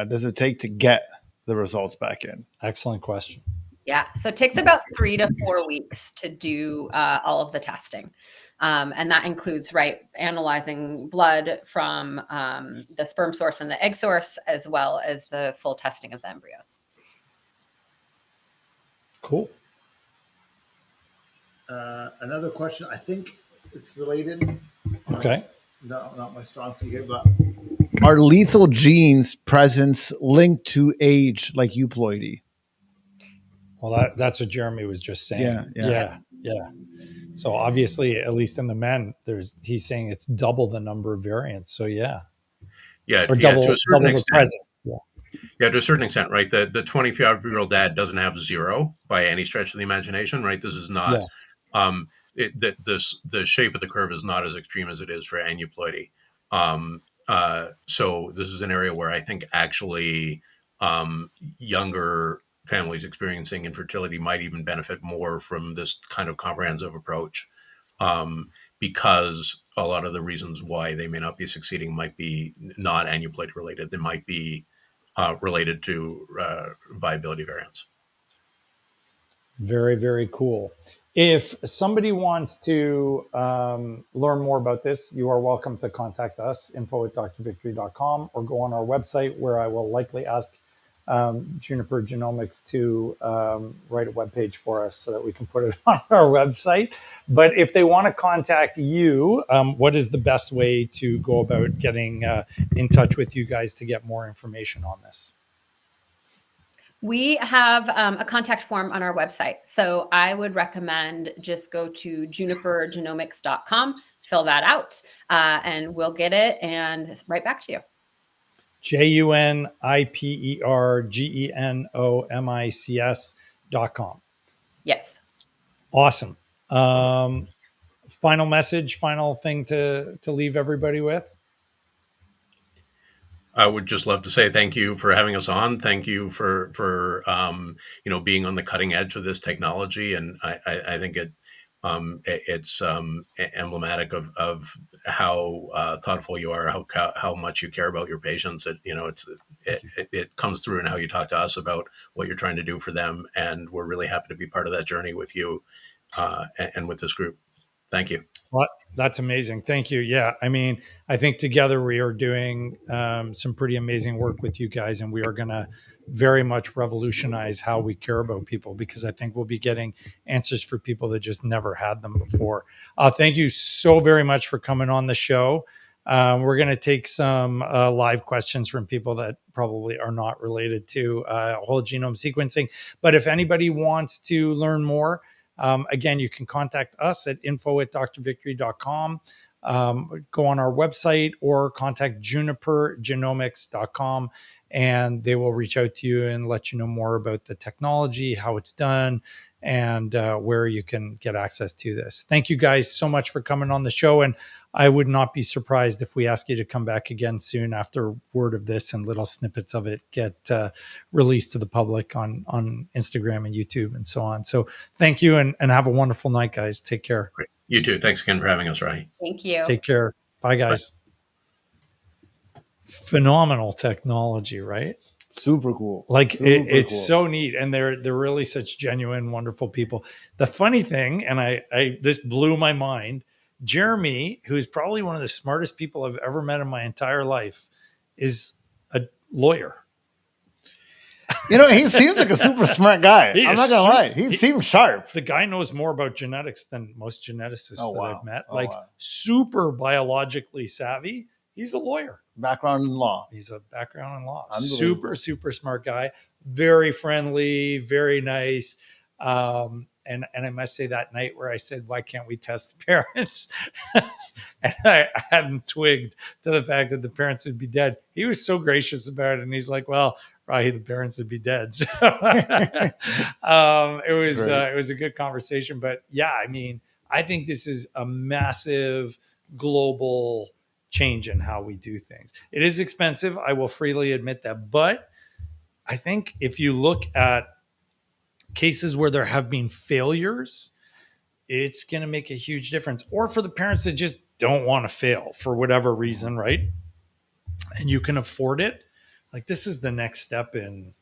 Speaker 4: does it take to get the results back in?
Speaker 1: Excellent question.
Speaker 3: Yeah. So it takes about 3 to 4 weeks to do all of the testing. And that includes, right, analyzing blood from the sperm source and the egg source, as well as the full testing of the embryos.
Speaker 1: Cool.
Speaker 4: Another question, I think it's related.
Speaker 1: Okay.
Speaker 4: No, not my strong suit here, but are lethal genes presence linked to age like euploidy?
Speaker 1: Well, that's what Jeremy was just saying. Yeah. So obviously, at least in the men, he's saying it's double the number of variants. So
Speaker 2: Yeah,
Speaker 1: or
Speaker 2: yeah, to a
Speaker 1: double
Speaker 2: certain
Speaker 1: the
Speaker 2: extent.
Speaker 1: presence. Yeah.
Speaker 2: Yeah, to a certain extent, right? The 25-year-old dad doesn't have 0 by any stretch of the imagination, right? This is not the shape of the curve is not as extreme as it is for aneuploidy. So this is an area where I think actually younger families experiencing infertility might even benefit more from this kind of comprehensive approach, because a lot of the reasons why they may not be succeeding might be not aneuploidy related. They might be related to viability variants.
Speaker 1: Very, very cool. If somebody wants to learn more about this, you are welcome to contact us, info@drvictory.com, or go on our website, where I will likely ask Juniper Genomics to write a webpage for us so that we can put it on our website. But if they want to contact you, what is the best way to go about getting in touch with you guys to get more information on this?
Speaker 3: We have a contact form on our website. So I would recommend just go to junipergenomics.com, fill that out, and we'll get it and right back to you.
Speaker 1: JUNIPERGENOMICS.com.
Speaker 3: Yes.
Speaker 1: Awesome. Final message, final thing to leave everybody with?
Speaker 2: I would just love to say thank you for having us on. Thank you for being on the cutting edge of this technology, and I think it's emblematic of how thoughtful you are, how much you care about your patients. It comes through in how you talk to us about what you're trying to do for them, and we're really happy to be part of that journey with you and with this group. Thank you.
Speaker 1: Well, that's amazing. Thank you. Yeah. I mean, I think together we are doing some pretty amazing work with you guys, and we are going to very much revolutionize how we care about people, because I think we'll be getting answers for people that just never had them before. Thank you so very much for coming on the show. We're going to take some live questions from people that probably are not related to whole genome sequencing. But if anybody wants to learn more, again, you can contact us at info@drvictory.com. Go on our website or contact junipergenomics.com, and they will reach out to you and let you know more about the technology, how it's done, and where you can get access to this. Thank you guys so much for coming on the show. And I would not be surprised if we ask you to come back again soon after word of this and little snippets of it get released to the public on Instagram and YouTube and so on. So thank you, and have a wonderful night, guys. Take care.
Speaker 2: Great. You too. Thanks again for having us, Rahi.
Speaker 3: Thank you.
Speaker 1: Take care. Bye, guys. Bye. Phenomenal technology, right?
Speaker 4: Super cool.
Speaker 1: Like it's cool. So neat, and they're really such genuine, wonderful people. The funny thing, and I this blew my mind, Jeremy, who's probably one of the smartest people I've ever met in my entire life, is a lawyer.
Speaker 4: He seems like a super smart guy. I'm not gonna lie. He seems sharp.
Speaker 1: The guy knows more about genetics than most geneticists I've met. Super biologically savvy. He's a lawyer.
Speaker 4: Background in law.
Speaker 1: He's a background in law. Super, super smart guy. Very friendly, very nice. And I must say, that night where I said, why can't we test the parents? And I hadn't twigged to the fact that the parents would be dead. He was so gracious about it. And he's like, well, Rahi, the parents would be dead. So it was a good conversation. But yeah, I mean, I think this is a massive global change in how we do things. It is expensive. I will freely admit that. But I think if you look at cases where there have been failures, it's going to make a huge difference. Or for the parents that just don't want to fail for whatever reason, right? And you can afford it. Like this is the next step in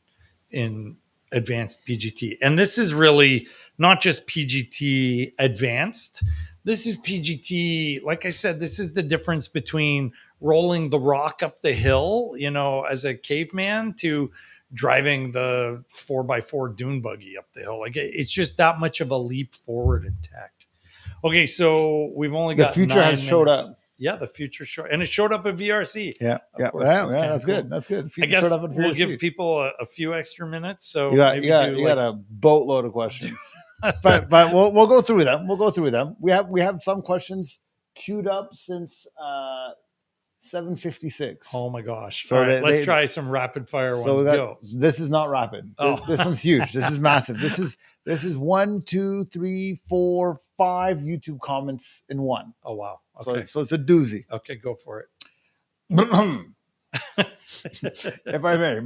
Speaker 1: advanced PGT. And this is really not just PGT advanced. This is PGT, like I said, this is the difference between rolling the rock up the hill, as a caveman, to driving the 4x4 dune buggy up the hill. Like it's just that much of a leap forward in tech. Okay, so we've only
Speaker 4: The
Speaker 1: got
Speaker 4: future
Speaker 1: 9
Speaker 4: has showed
Speaker 1: minutes.
Speaker 4: up.
Speaker 1: Yeah, the future showed, and it showed up at VRC.
Speaker 4: Yeah,
Speaker 1: Of course,
Speaker 4: that's
Speaker 1: cool.
Speaker 4: good. That's good.
Speaker 1: I
Speaker 4: Future
Speaker 1: guess
Speaker 4: showed up at
Speaker 1: we'll
Speaker 4: VRC.
Speaker 1: give people a few extra minutes. So
Speaker 4: You got
Speaker 1: maybe
Speaker 4: you got a boatload of questions, but we'll go through them. We'll go through them. We have some questions queued up since 7:56.
Speaker 1: Oh my gosh!
Speaker 4: So
Speaker 1: all right, let's try some rapid fire ones. Go.
Speaker 4: This is not rapid. This one's huge. This is massive. This is 1, 2, 3, 4, 5 YouTube comments in one.
Speaker 1: Oh wow! Okay.
Speaker 4: So it's a doozy.
Speaker 1: Okay, go for it.
Speaker 4: If I may.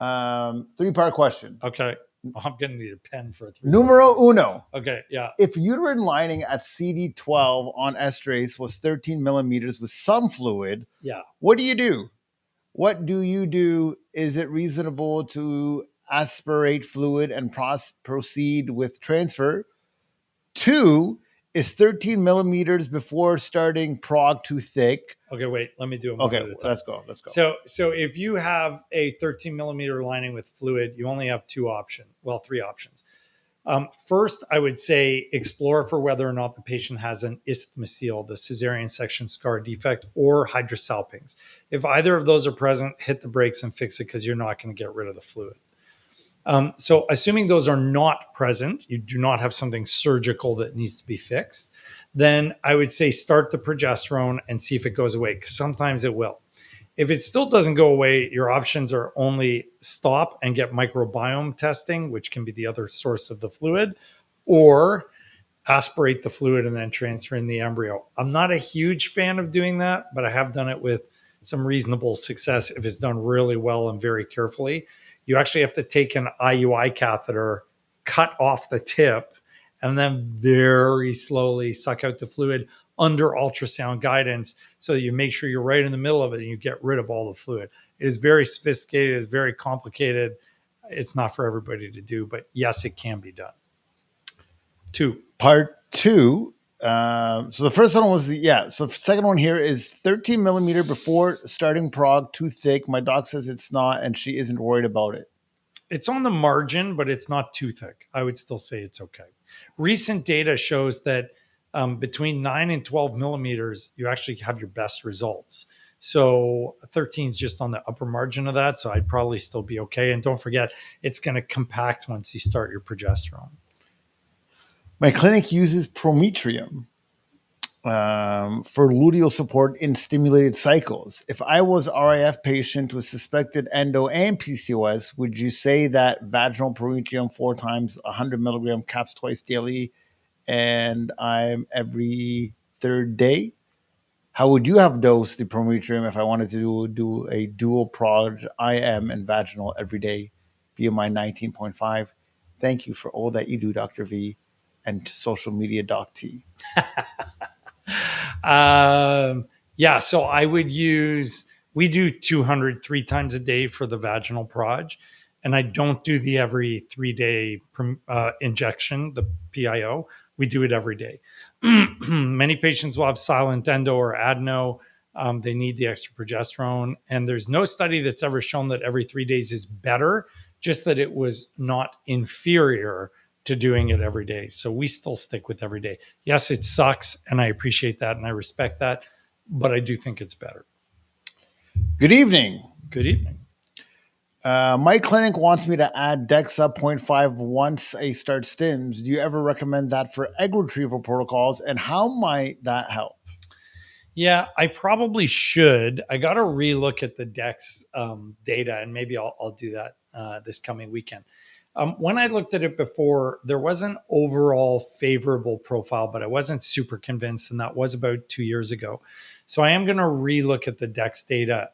Speaker 4: 3-part question.
Speaker 1: Okay. I'm going to need a pen for a 3.
Speaker 4: Numero uno.
Speaker 1: Okay, yeah.
Speaker 4: If uterine lining at CD12 on estrace was 13 millimeters with some fluid,
Speaker 1: yeah,
Speaker 4: what do you do? What do you do? Is it reasonable to aspirate fluid and proceed with transfer? 2, is 13 millimeters before starting prog too thick?
Speaker 1: Okay, wait. Let me do them one at a time.
Speaker 4: Let's go.
Speaker 1: So if you have a 13 millimeter lining with fluid, you only have 3 options. First, I would say explore for whether or not the patient has an isthmocele, the cesarean section scar defect, or hydrosalpinx. If either of those are present, hit the brakes and fix it because you're not going to get rid of the fluid. So assuming those are not present, you do not have something surgical that needs to be fixed, then I would say start the progesterone and see if it goes away, because sometimes it will. If it still doesn't go away, your options are only stop and get microbiome testing, which can be the other source of the fluid, or aspirate the fluid and then transfer in the embryo. I'm not a huge fan of doing that, but I have done it with some reasonable success if it's done really well and very carefully. You actually have to take an IUI catheter, cut off the tip, and then very slowly suck out the fluid under ultrasound guidance so that you make sure you're right in the middle of it and you get rid of all the fluid. It is very sophisticated. It's very complicated. It's not for everybody to do, but yes, it can be done. 2.
Speaker 4: Part 2. So the first one was So the second one here is 13 millimeter before starting prog too thick. My doc says it's not, and she isn't worried about it.
Speaker 1: It's on the margin, but it's not too thick. I would still say it's okay. Recent data shows that between 9 and 12 millimeters, you actually have your best results. So 13 is just on the upper margin of that. So I'd probably still be okay. And don't forget, it's going to compact once you start your progesterone.
Speaker 4: My clinic uses prometrium for luteal support in stimulated cycles. If I was RIF patient with suspected endo and PCOS, would you say that vaginal prometrium 4 times 100 milligram caps twice daily and I'm every 3rd day? How would you have dosed the prometrium if I wanted to do a dual prog IM and vaginal every day via my 19.5? Thank you for all that you do, Dr. V, and social media Doc T.
Speaker 1: So I would we do 200 3 times a day for the vaginal prog, and I don't do the every 3-day injection, the PIO. We do it every day. Many patients will have silent endo or adeno. They need the extra progesterone, and there's no study that's ever shown that every 3 days is better, just that it was not inferior to doing it every day. So we still stick with every day. Yes, it sucks, and I appreciate that, and I respect that, but I do think it's better.
Speaker 4: Good evening.
Speaker 1: Good evening.
Speaker 4: My clinic wants me to add DEXA 0.5 once I start stims. Do you ever recommend that for egg retrieval protocols, and how might that help?
Speaker 1: Yeah, I probably should. I got to relook at the DEX data, and maybe I'll do that this coming weekend. When I looked at it before, there was an overall favorable profile, but I wasn't super convinced, and that was about 2 years ago. So I am going to relook at the DEX data,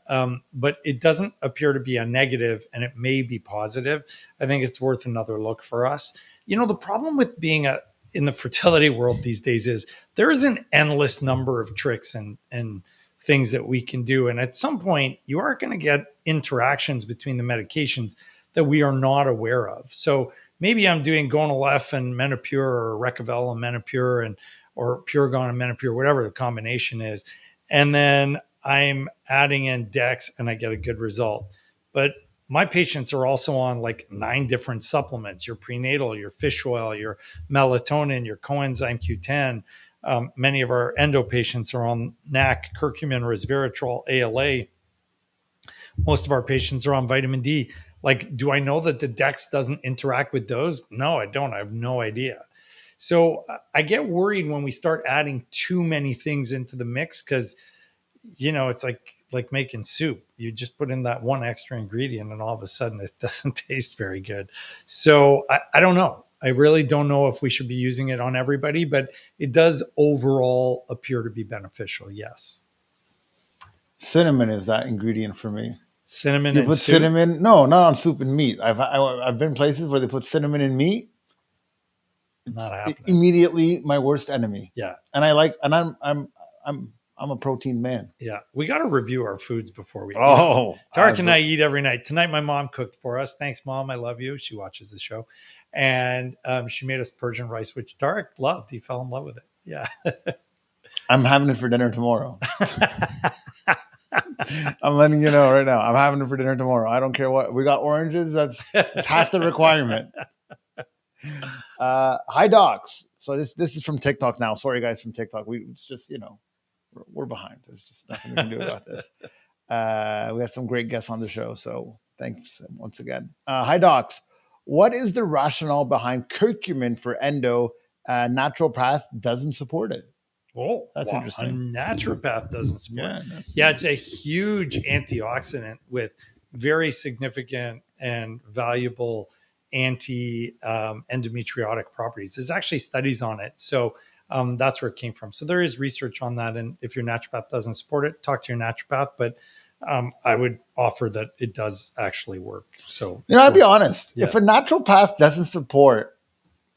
Speaker 1: but it doesn't appear to be a negative, and it may be positive. I think it's worth another look for us. The problem with being in the fertility world these days is there is an endless number of tricks and things that we can do. And at some point, you are going to get interactions between the medications that we are not aware of. So maybe I'm doing Gonal F and Menopur, or Recavel and Menopur, and or Puregon and Menopur, whatever the combination is, and then I'm adding in Dex and I get a good result. But my patients are also on like 9 different supplements: your prenatal, your fish oil, your melatonin, your coenzyme Q10. Many of our endo patients are on NAC, curcumin, resveratrol, ALA. Most of our patients are on vitamin D. Like, do I know that the Dex doesn't interact with those? No, I don't. I have no idea. So I get worried when we start adding too many things into the mix, because it's like making soup. You just put in that one extra ingredient and all of a sudden it doesn't taste very good. So I don't know. I really don't know if we should be using it on everybody, but it does overall appear to be beneficial. Yes.
Speaker 4: Cinnamon is that ingredient for me.
Speaker 1: Cinnamon
Speaker 4: You
Speaker 1: and
Speaker 4: put
Speaker 1: soup?
Speaker 4: cinnamon? No, not on soup and meat. I've been places where they put cinnamon in meat.
Speaker 1: Not
Speaker 4: It's
Speaker 1: happening.
Speaker 4: immediately my worst enemy.
Speaker 1: Yeah.
Speaker 4: And I'm a protein man.
Speaker 1: Yeah. We got to review our foods before we eat.
Speaker 4: Oh,
Speaker 1: Tarek and I eat every night. Tonight, my mom cooked for us. Thanks, Mom. I love you. She watches the show. And she made us Persian rice, which Tarek loved. He fell in love with it. Yeah.
Speaker 4: I'm having it for dinner tomorrow. I'm letting you know right now. I'm having it for dinner tomorrow. I don't care what. We got oranges. That's half the requirement. Hi, docs. So this is from TikTok now. Sorry, guys, from TikTok. It's just, we're behind. There's just nothing we can do about this. We have some great guests on the show. So thanks once again. Hi, docs. What is the rationale behind curcumin for endo? Naturopath doesn't support it.
Speaker 1: Oh,
Speaker 4: that's interesting.
Speaker 1: A naturopath doesn't support it. Yeah, it's a huge antioxidant with very significant and valuable anti-endometriotic properties. There's actually studies on it. So that's where it came from. So there is research on that. And if your naturopath doesn't support it, talk to your naturopath. But I would offer that it does actually work. So,
Speaker 4: I'll be honest. Yeah. If a naturopath doesn't support,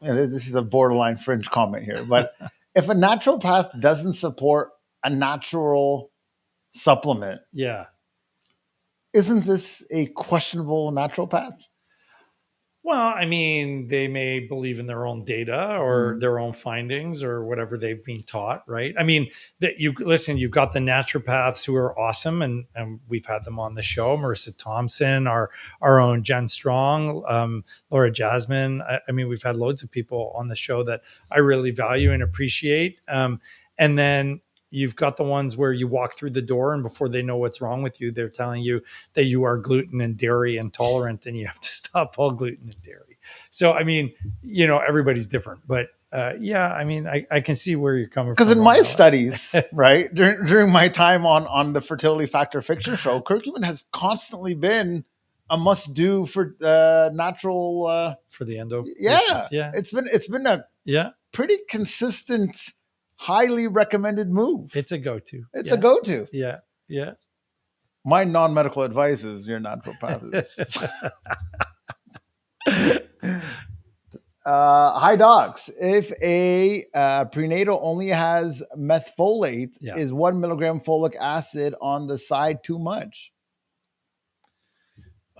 Speaker 4: this is a borderline fringe comment here, but if a naturopath doesn't support a natural supplement, isn't this a questionable naturopath?
Speaker 1: Well, I mean, they may believe in their own data or their own findings or whatever they've been taught, right? I mean, you've got the naturopaths who are awesome, and we've had them on the show. Marissa Thompson, our own Jen Strong, Laura Jasmine. I mean, we've had loads of people on the show that I really value and appreciate. And then you've got the ones where you walk through the door and before they know what's wrong with you, they're telling you that you are gluten and dairy intolerant and you have to stop all gluten and dairy. So, I mean, everybody's different, but I mean, I can see where you're coming from.
Speaker 4: Because in my studies, right, during my time on the Fertility Factor fiction show, curcumin has constantly been a must-do for natural
Speaker 1: for the endo.
Speaker 4: Yeah, it's been a pretty consistent, highly recommended move.
Speaker 1: It's a go-to.
Speaker 4: It's a go-to.
Speaker 1: Yeah. Yeah.
Speaker 4: My non-medical advice is your naturopath. Hi, docs. If a prenatal only has methfolate, is 1 milligram folic acid on the side too much?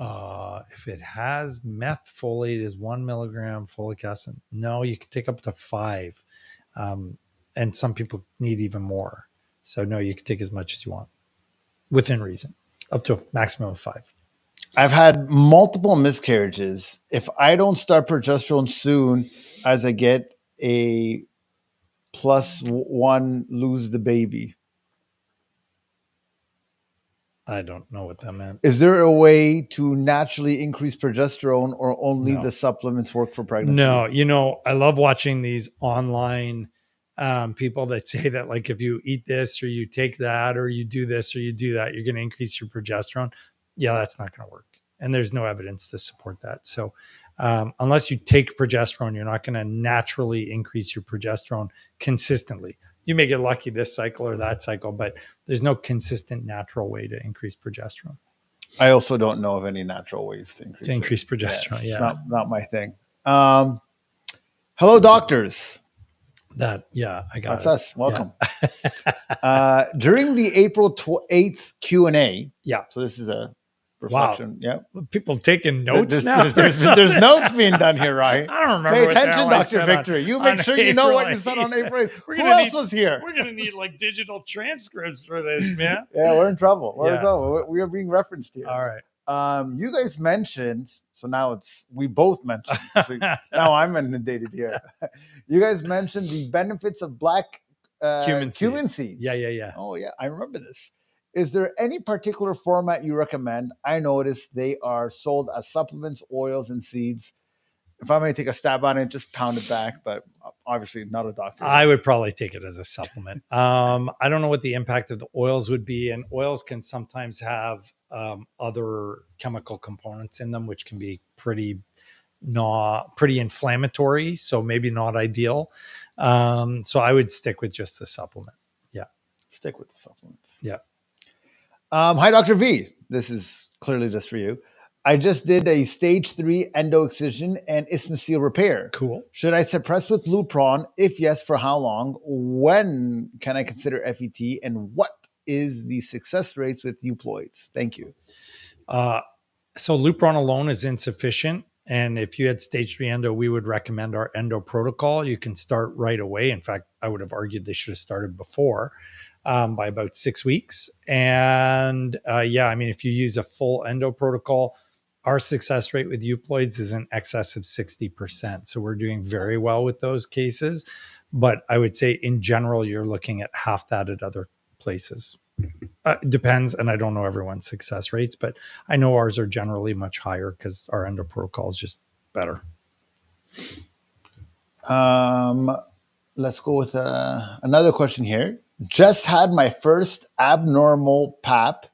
Speaker 1: If it has methfolate, is 1 milligram folic acid? No, you can take up to 5. And some people need even more. So no, you can take as much as you want within reason, up to a maximum of 5.
Speaker 4: I've had multiple miscarriages. If I don't start progesterone soon as I get a +1 lose the baby.
Speaker 1: I don't know what that meant.
Speaker 4: Is there a way to naturally increase progesterone or only the supplements work for pregnancy?
Speaker 1: No, I love watching these online people that say that, like, if you eat this or you take that or you do this or you do that, you're going to increase your progesterone. Yeah, that's not going to work. And there's no evidence to support that. So unless you take progesterone, you're not going to naturally increase your progesterone consistently. You may get lucky this cycle or that cycle, but there's no consistent natural way to increase progesterone.
Speaker 4: I also don't know of any natural ways to increase
Speaker 1: progesterone.
Speaker 4: It's not my thing. Hello, doctors.
Speaker 1: I got
Speaker 4: That's
Speaker 1: it.
Speaker 4: us. Welcome.
Speaker 1: Yeah.
Speaker 4: During the April 8th Q&A,
Speaker 1: Yeah.
Speaker 4: so this is a reflection. Yeah.
Speaker 1: People taking notes
Speaker 4: There's,
Speaker 1: now.
Speaker 4: there's notes being done here, right?
Speaker 1: I don't remember.
Speaker 4: Pay
Speaker 1: what the
Speaker 4: attention,
Speaker 1: hell I
Speaker 4: Dr.
Speaker 1: said
Speaker 4: Victory. You
Speaker 1: on
Speaker 4: make sure you know what
Speaker 1: April
Speaker 4: you said on
Speaker 1: 8th.
Speaker 4: April 8th.
Speaker 1: We're
Speaker 4: Who
Speaker 1: gonna
Speaker 4: else was here?
Speaker 1: We're gonna need like digital transcripts for this, man.
Speaker 4: Yeah, we're in trouble. We're in
Speaker 1: Yeah.
Speaker 4: trouble. We are being referenced here.
Speaker 1: All right.
Speaker 4: You guys mentioned, so now we both mentioned. So now I'm inundated here. You guys mentioned the benefits of black cumin seeds.
Speaker 1: Yeah.
Speaker 4: Oh yeah, I remember this. Is there any particular format you recommend? I noticed they are sold as supplements, oils, and seeds. If I'm going to take a stab on it, just pound it back, but obviously not a doctor.
Speaker 1: I would probably take it as a supplement. I don't know what the impact of the oils would be, and oils can sometimes have other chemical components in them, which can be pretty inflammatory, so maybe not ideal. So I would stick with just the supplement. Yeah,
Speaker 4: stick with the supplements.
Speaker 1: Yeah.
Speaker 4: Hi, Dr. V. This is clearly just for you. I just did a stage 3 endo excision and isthmoseal repair.
Speaker 1: Cool.
Speaker 4: Should I suppress with Lupron? If yes, for how long? When can I consider FET? And what is the success rates with euploids? Thank you.
Speaker 1: So Lupron alone is insufficient. And if you had stage 3 endo, we would recommend our endo protocol. You can start right away. In fact, I would have argued they should have started before. By about 6 weeks. And if you use a full endo protocol, our success rate with euploids is in excess of 60%. So we're doing very well with those cases. But I would say in general, you're looking at half that at other places. Depends. And I don't know everyone's success rates, but I know ours are generally much higher because our endo protocol is just better.
Speaker 4: Let's go with another question here. Just had my first abnormal pap,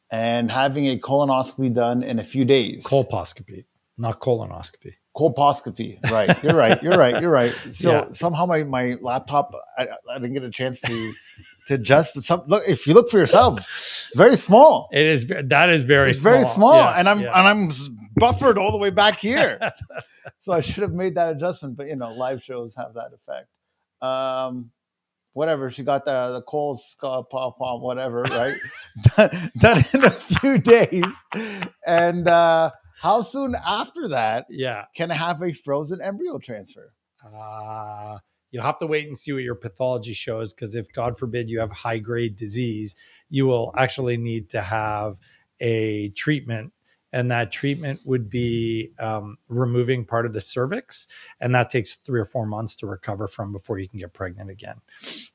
Speaker 4: and having a colonoscopy done in a few days.
Speaker 1: Colposcopy, not colonoscopy.
Speaker 4: Colposcopy, right? You're right. So somehow my laptop, I didn't get a chance to adjust. But look, if you look for yourself, it's very small.
Speaker 1: It is. That is very.
Speaker 4: It's
Speaker 1: small.
Speaker 4: very small, and I'm buffered all the way back here. So I should have made that adjustment, but live shows have that effect. Whatever, she got the Coles pop, whatever, right? done in a few days. And how soon after that can I have a frozen embryo transfer?
Speaker 1: You'll have to wait and see what your pathology shows, because if, God forbid, you have high-grade disease, you will actually need to have a treatment. And that treatment would be removing part of the cervix. And that takes 3 or 4 months to recover from before you can get pregnant again.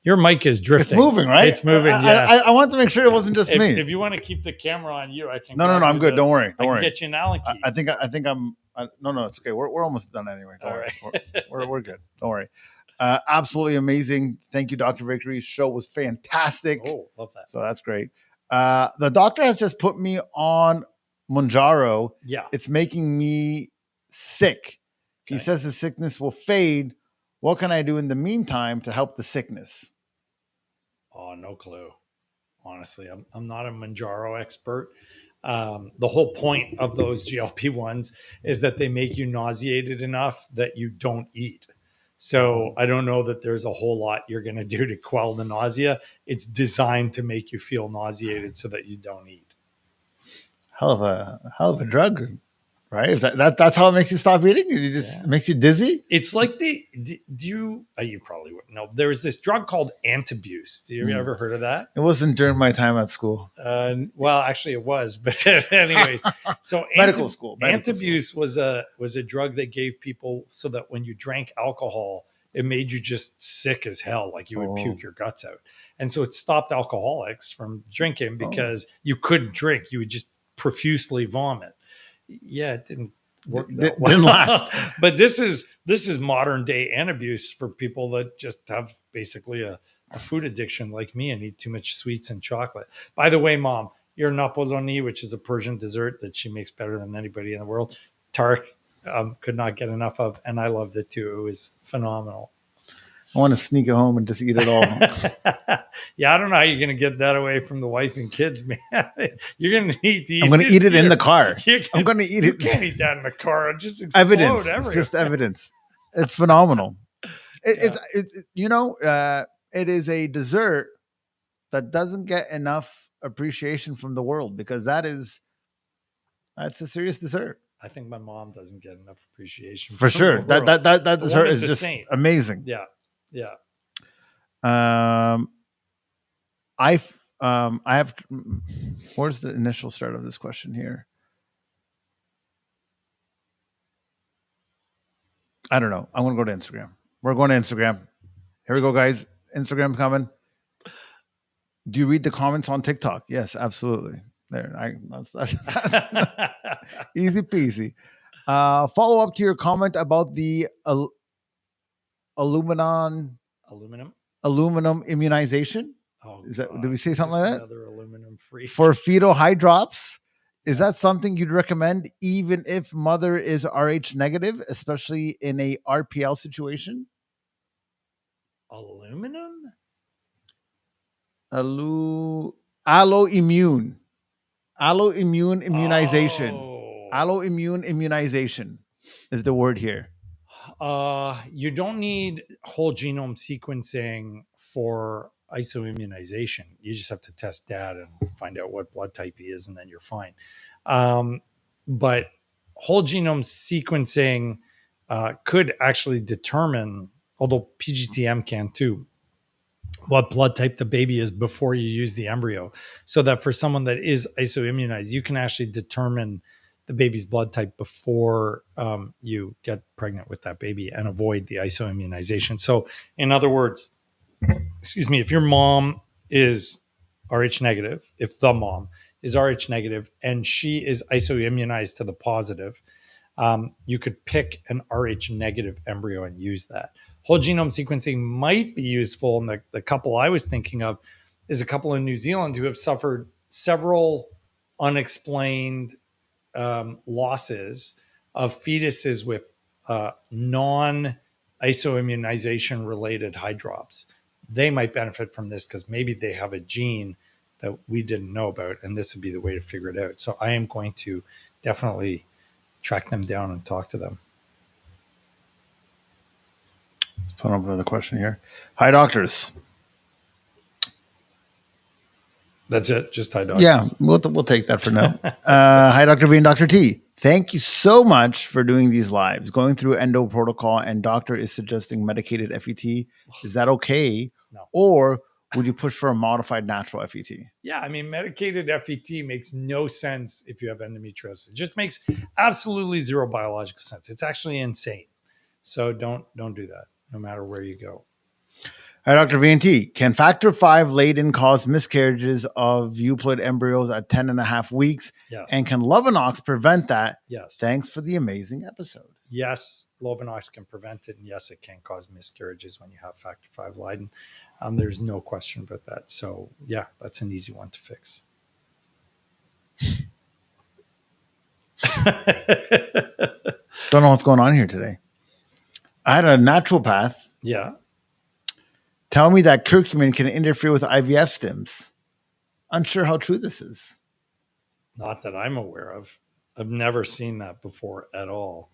Speaker 1: Your mic is drifting.
Speaker 4: It's moving, right?
Speaker 1: It's moving,
Speaker 4: I want to make sure it wasn't just me.
Speaker 1: If you want to keep the camera on you, I can.
Speaker 4: No, I'm good. Don't worry.
Speaker 1: I can get you an Allen key.
Speaker 4: I think I'm. No, it's okay. We're almost done anyway. All right. We're good. Don't worry. Absolutely amazing. Thank you, Dr. Victory. Show was fantastic.
Speaker 1: Oh, love that.
Speaker 4: So that's great. The doctor has just put me on Mounjaro.
Speaker 1: Yeah.
Speaker 4: It's making me sick. He says the sickness will fade. What can I do in the meantime to help the sickness?
Speaker 1: Oh, no clue. Honestly, I'm not a Mounjaro expert. The whole point of those GLP-1s is that they make you nauseated enough that you don't eat. So I don't know that there's a whole lot you're going to do to quell the nausea. It's designed to make you feel nauseated so that you don't eat.
Speaker 4: Hell of a drug, right? That's how it makes you stop eating. It just makes you dizzy.
Speaker 1: It's like you probably wouldn't know. There's this drug called Antabuse. Do you ever heard of that?
Speaker 4: It wasn't during my time at school.
Speaker 1: Well, actually it was, but anyways, so
Speaker 4: medical school.
Speaker 1: Antabuse was a drug they gave people so that when you drank alcohol, it made you just sick as hell, like you would puke your guts out. And so it stopped alcoholics from drinking because you couldn't drink. You would just profusely vomit. Yeah, it didn't work. Didn't last. But this is modern day Antabuse for people that just have basically a food addiction like me and eat too much sweets and chocolate. By the way, Mom, your Napoloni, which is a Persian dessert that she makes better than anybody in the world, Tarek could not get enough of, and I loved it too. It was phenomenal.
Speaker 4: I want to sneak it home and just eat it all.
Speaker 1: Yeah, I don't know how you're going to get that away from the wife and kids, man. You're going to need to eat it.
Speaker 4: I'm going to eat it in the car. I'm going to eat it.
Speaker 1: You can't eat that in the car. It just
Speaker 4: evidence. It's just evidence. It's phenomenal.
Speaker 1: Yeah.
Speaker 4: It's it is a dessert that doesn't get enough appreciation from the world because that's a serious dessert.
Speaker 1: I think my mom doesn't get enough appreciation
Speaker 4: For
Speaker 1: from the
Speaker 4: sure. That
Speaker 1: world.
Speaker 4: that that that
Speaker 1: The
Speaker 4: dessert
Speaker 1: woman's
Speaker 4: is
Speaker 1: a
Speaker 4: just
Speaker 1: saint.
Speaker 4: amazing.
Speaker 1: Yeah. Yeah.
Speaker 4: Um, I have. Where's the initial start of this question here? I don't know. I'm gonna go to Instagram. We're going to Instagram. Here we go, guys. Instagram coming. Do you read the comments on TikTok? Yes, absolutely. There, that's easy peasy. Follow up to your comment about the aluminum
Speaker 1: Aluminum.
Speaker 4: aluminum immunization.
Speaker 1: Oh
Speaker 4: Is that did
Speaker 1: God.
Speaker 4: we say
Speaker 1: Is
Speaker 4: something
Speaker 1: this
Speaker 4: like that?
Speaker 1: another aluminum freak?
Speaker 4: For fetal high drops, is
Speaker 1: Yeah.
Speaker 4: that something you'd recommend even if mother is Rh negative, especially in a RPL situation?
Speaker 1: Aluminum?
Speaker 4: Alloimmune. Alloimmune immunization.
Speaker 1: Oh.
Speaker 4: Alloimmune immunization is the word here.
Speaker 1: You don't need whole genome sequencing for isoimmunization. You just have to test dad and find out what blood type he is, and then you're fine. But whole genome sequencing could actually determine, although PGTM can too, what blood type the baby is before you use the embryo. So that for someone that is isoimmunized, you can actually determine the baby's blood type before you get pregnant with that baby and avoid the isoimmunization. So, in other words, excuse me, if your mom is Rh negative, if the mom is Rh negative and she is isoimmunized to the positive, you could pick an Rh negative embryo and use that. Whole genome sequencing might be useful. And the couple I was thinking of is a couple in New Zealand who have suffered several unexplained losses of fetuses with non isoimmunization related hydrops. They might benefit from this because maybe they have a gene that we didn't know about, and this would be the way to figure it out. So I am going to definitely track them down and talk to them.
Speaker 4: Let's put up another question here. Hi, doctors.
Speaker 1: That's it. Just hi, doctor.
Speaker 4: Yeah, we'll take that for now. Hi, Dr. B and Dr. T. Thank you so much for doing these lives. Going through endo protocol and doctor is suggesting medicated FET. Is that okay?
Speaker 1: No.
Speaker 4: Or would you push for a modified natural FET?
Speaker 1: Yeah, I mean, medicated FET makes no sense if you have endometriosis. It just makes absolutely zero biological sense. It's actually insane. So don't do that, no matter where you go.
Speaker 4: Hi, Dr. VNT. Can factor 5 laden cause miscarriages of euploid embryos at 10 and a half weeks?
Speaker 1: Yes.
Speaker 4: And can Lovenox prevent that?
Speaker 1: Yes.
Speaker 4: Thanks for the amazing episode.
Speaker 1: Yes, Lovenox can prevent it. And yes, it can cause miscarriages when you have factor 5 Leiden. There's no question about that. So yeah, that's an easy one to fix.
Speaker 4: Don't know what's going on here today. I had a naturopath.
Speaker 1: Yeah.
Speaker 4: Tell me that curcumin can interfere with IVF stems. Unsure how true this is.
Speaker 1: Not that I'm aware of. I've never seen that before at all.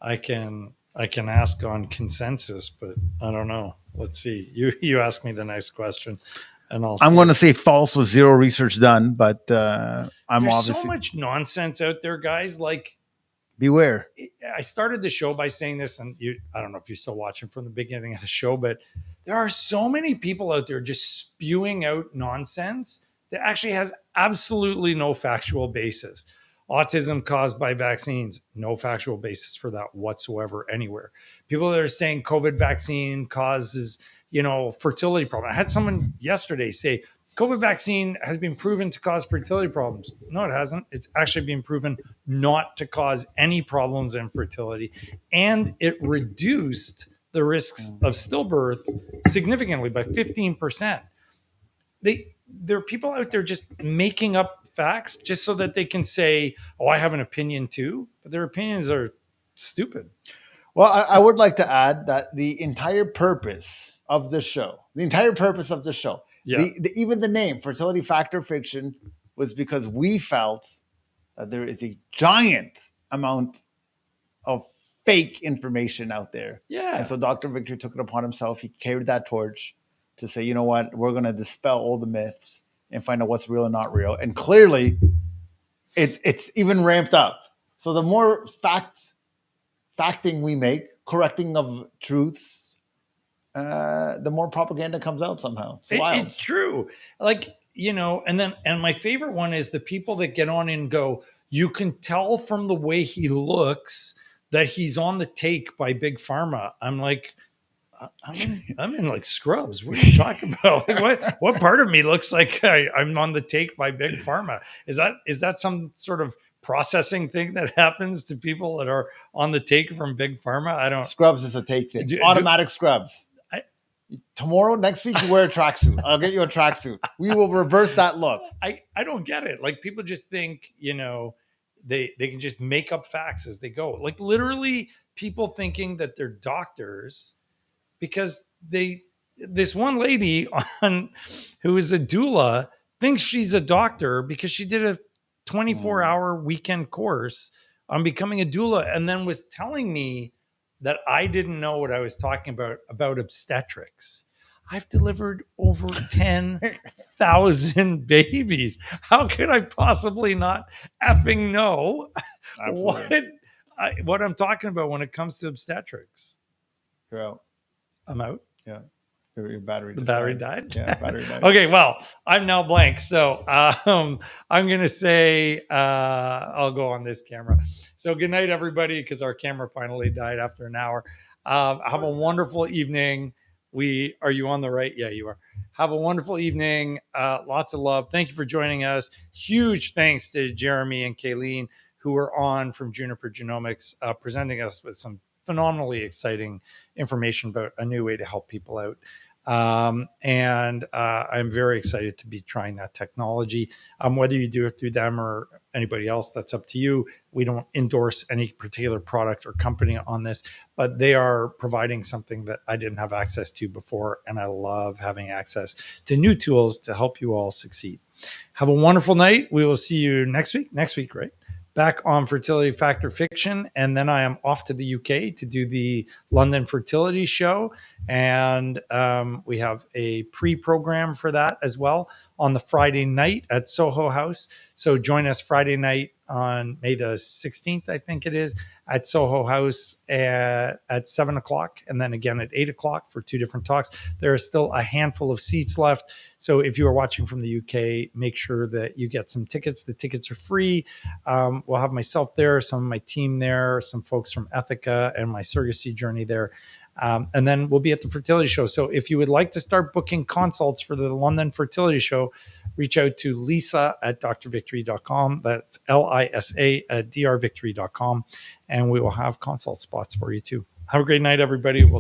Speaker 1: I can ask on consensus, but I don't know. Let's see. You ask me the next question, and
Speaker 4: I'm going to say false with zero research done, but
Speaker 1: There's
Speaker 4: obviously
Speaker 1: so much nonsense out there, guys. Like,
Speaker 4: beware.
Speaker 1: I started the show by saying this, and I don't know if you're still watching from the beginning of the show, but there are so many people out there just spewing out nonsense that actually has absolutely no factual basis. Autism caused by vaccines, no factual basis for that whatsoever anywhere. People that are saying COVID vaccine causes, fertility problem. I had someone yesterday say COVID vaccine has been proven to cause fertility problems. No, it hasn't. It's actually been proven not to cause any problems in fertility, and it reduced the risks of stillbirth significantly by 15%. There are people out there just making up facts just so that they can say, "Oh, I have an opinion too," but their opinions are stupid.
Speaker 4: Well, I would like to add that the entire purpose of the show,
Speaker 1: Yeah.
Speaker 4: even the name Fertility Factor Fiction, was because we felt that there is a giant amount of fake information out there.
Speaker 1: Yeah.
Speaker 4: And so Dr. Victory took it upon himself. He carried that torch to say, you know what, we're going to dispel all the myths and find out what's real and not real. And clearly, it's even ramped up. So the more facting we make, correcting of truths, the more propaganda comes out somehow. It's wild.
Speaker 1: It's true. Like, you know, and my favorite one is the people that get on and go, you can tell from the way he looks that he's on the take by Big Pharma. I'm like, I'm in like Scrubs. What are you talking about? Like, what part of me looks like I'm on the take by Big Pharma? Is that some sort of processing thing that happens to people that are on the take from Big Pharma? I don't.
Speaker 4: Scrubs is a take thing. Automatic scrubs. Tomorrow, next week, you wear a tracksuit. I'll get you a tracksuit. We will reverse that look.
Speaker 1: I don't get it. Like, people just think, you know, they can just make up facts as they go. Like, literally people thinking that they're doctors because this one lady on who is a doula thinks she's a doctor because she did a 24-hour weekend course on becoming a doula and then was telling me that I didn't know what I was talking about obstetrics. I've delivered over 10,000 babies. How could I possibly not effing know what I'm talking about when it comes to obstetrics?
Speaker 4: You're out.
Speaker 1: I'm out.
Speaker 4: Yeah. Your battery.
Speaker 1: The battery died.
Speaker 4: Yeah, battery died.
Speaker 1: Okay, well, I'm now blank. So I'm going to say I'll go on this camera. So good night, everybody, because our camera finally died after an hour. Have a wonderful evening. Are you on the right? Yeah, you are. Have a wonderful evening. Lots of love. Thank you for joining us. Huge thanks to Jeremy and Kayleen, who are on from Juniper Genomics, presenting us with some phenomenally exciting information about a new way to help people out. And I'm very excited to be trying that technology. Whether you do it through them or anybody else, that's up to you. We don't endorse any particular product or company on this, but they are providing something that I didn't have access to before. And I love having access to new tools to help you all succeed. Have a wonderful night. We will see you next week, right? Back on Fertility Fact or Fiction. And then I am off to the UK to do the London Fertility Show. And we have a pre-program for that as well on the Friday night at Soho House. So join us Friday night on May the 16th, I think it is, at Soho House at 7 o'clock. And then again at 8 o'clock for 2 different talks. There are still a handful of seats left. So if you are watching from the UK, make sure that you get some tickets. The tickets are free. We'll have myself there, some of my team there, some folks from Ethica and my surrogacy journey there. And then we'll be at the fertility show. So if you would like to start booking consults for the London Fertility Show, reach out to Lisa at drvictory.com. That's LISA at drvictory.com. And we will have consult spots for you too. Have a great night, everybody. We'll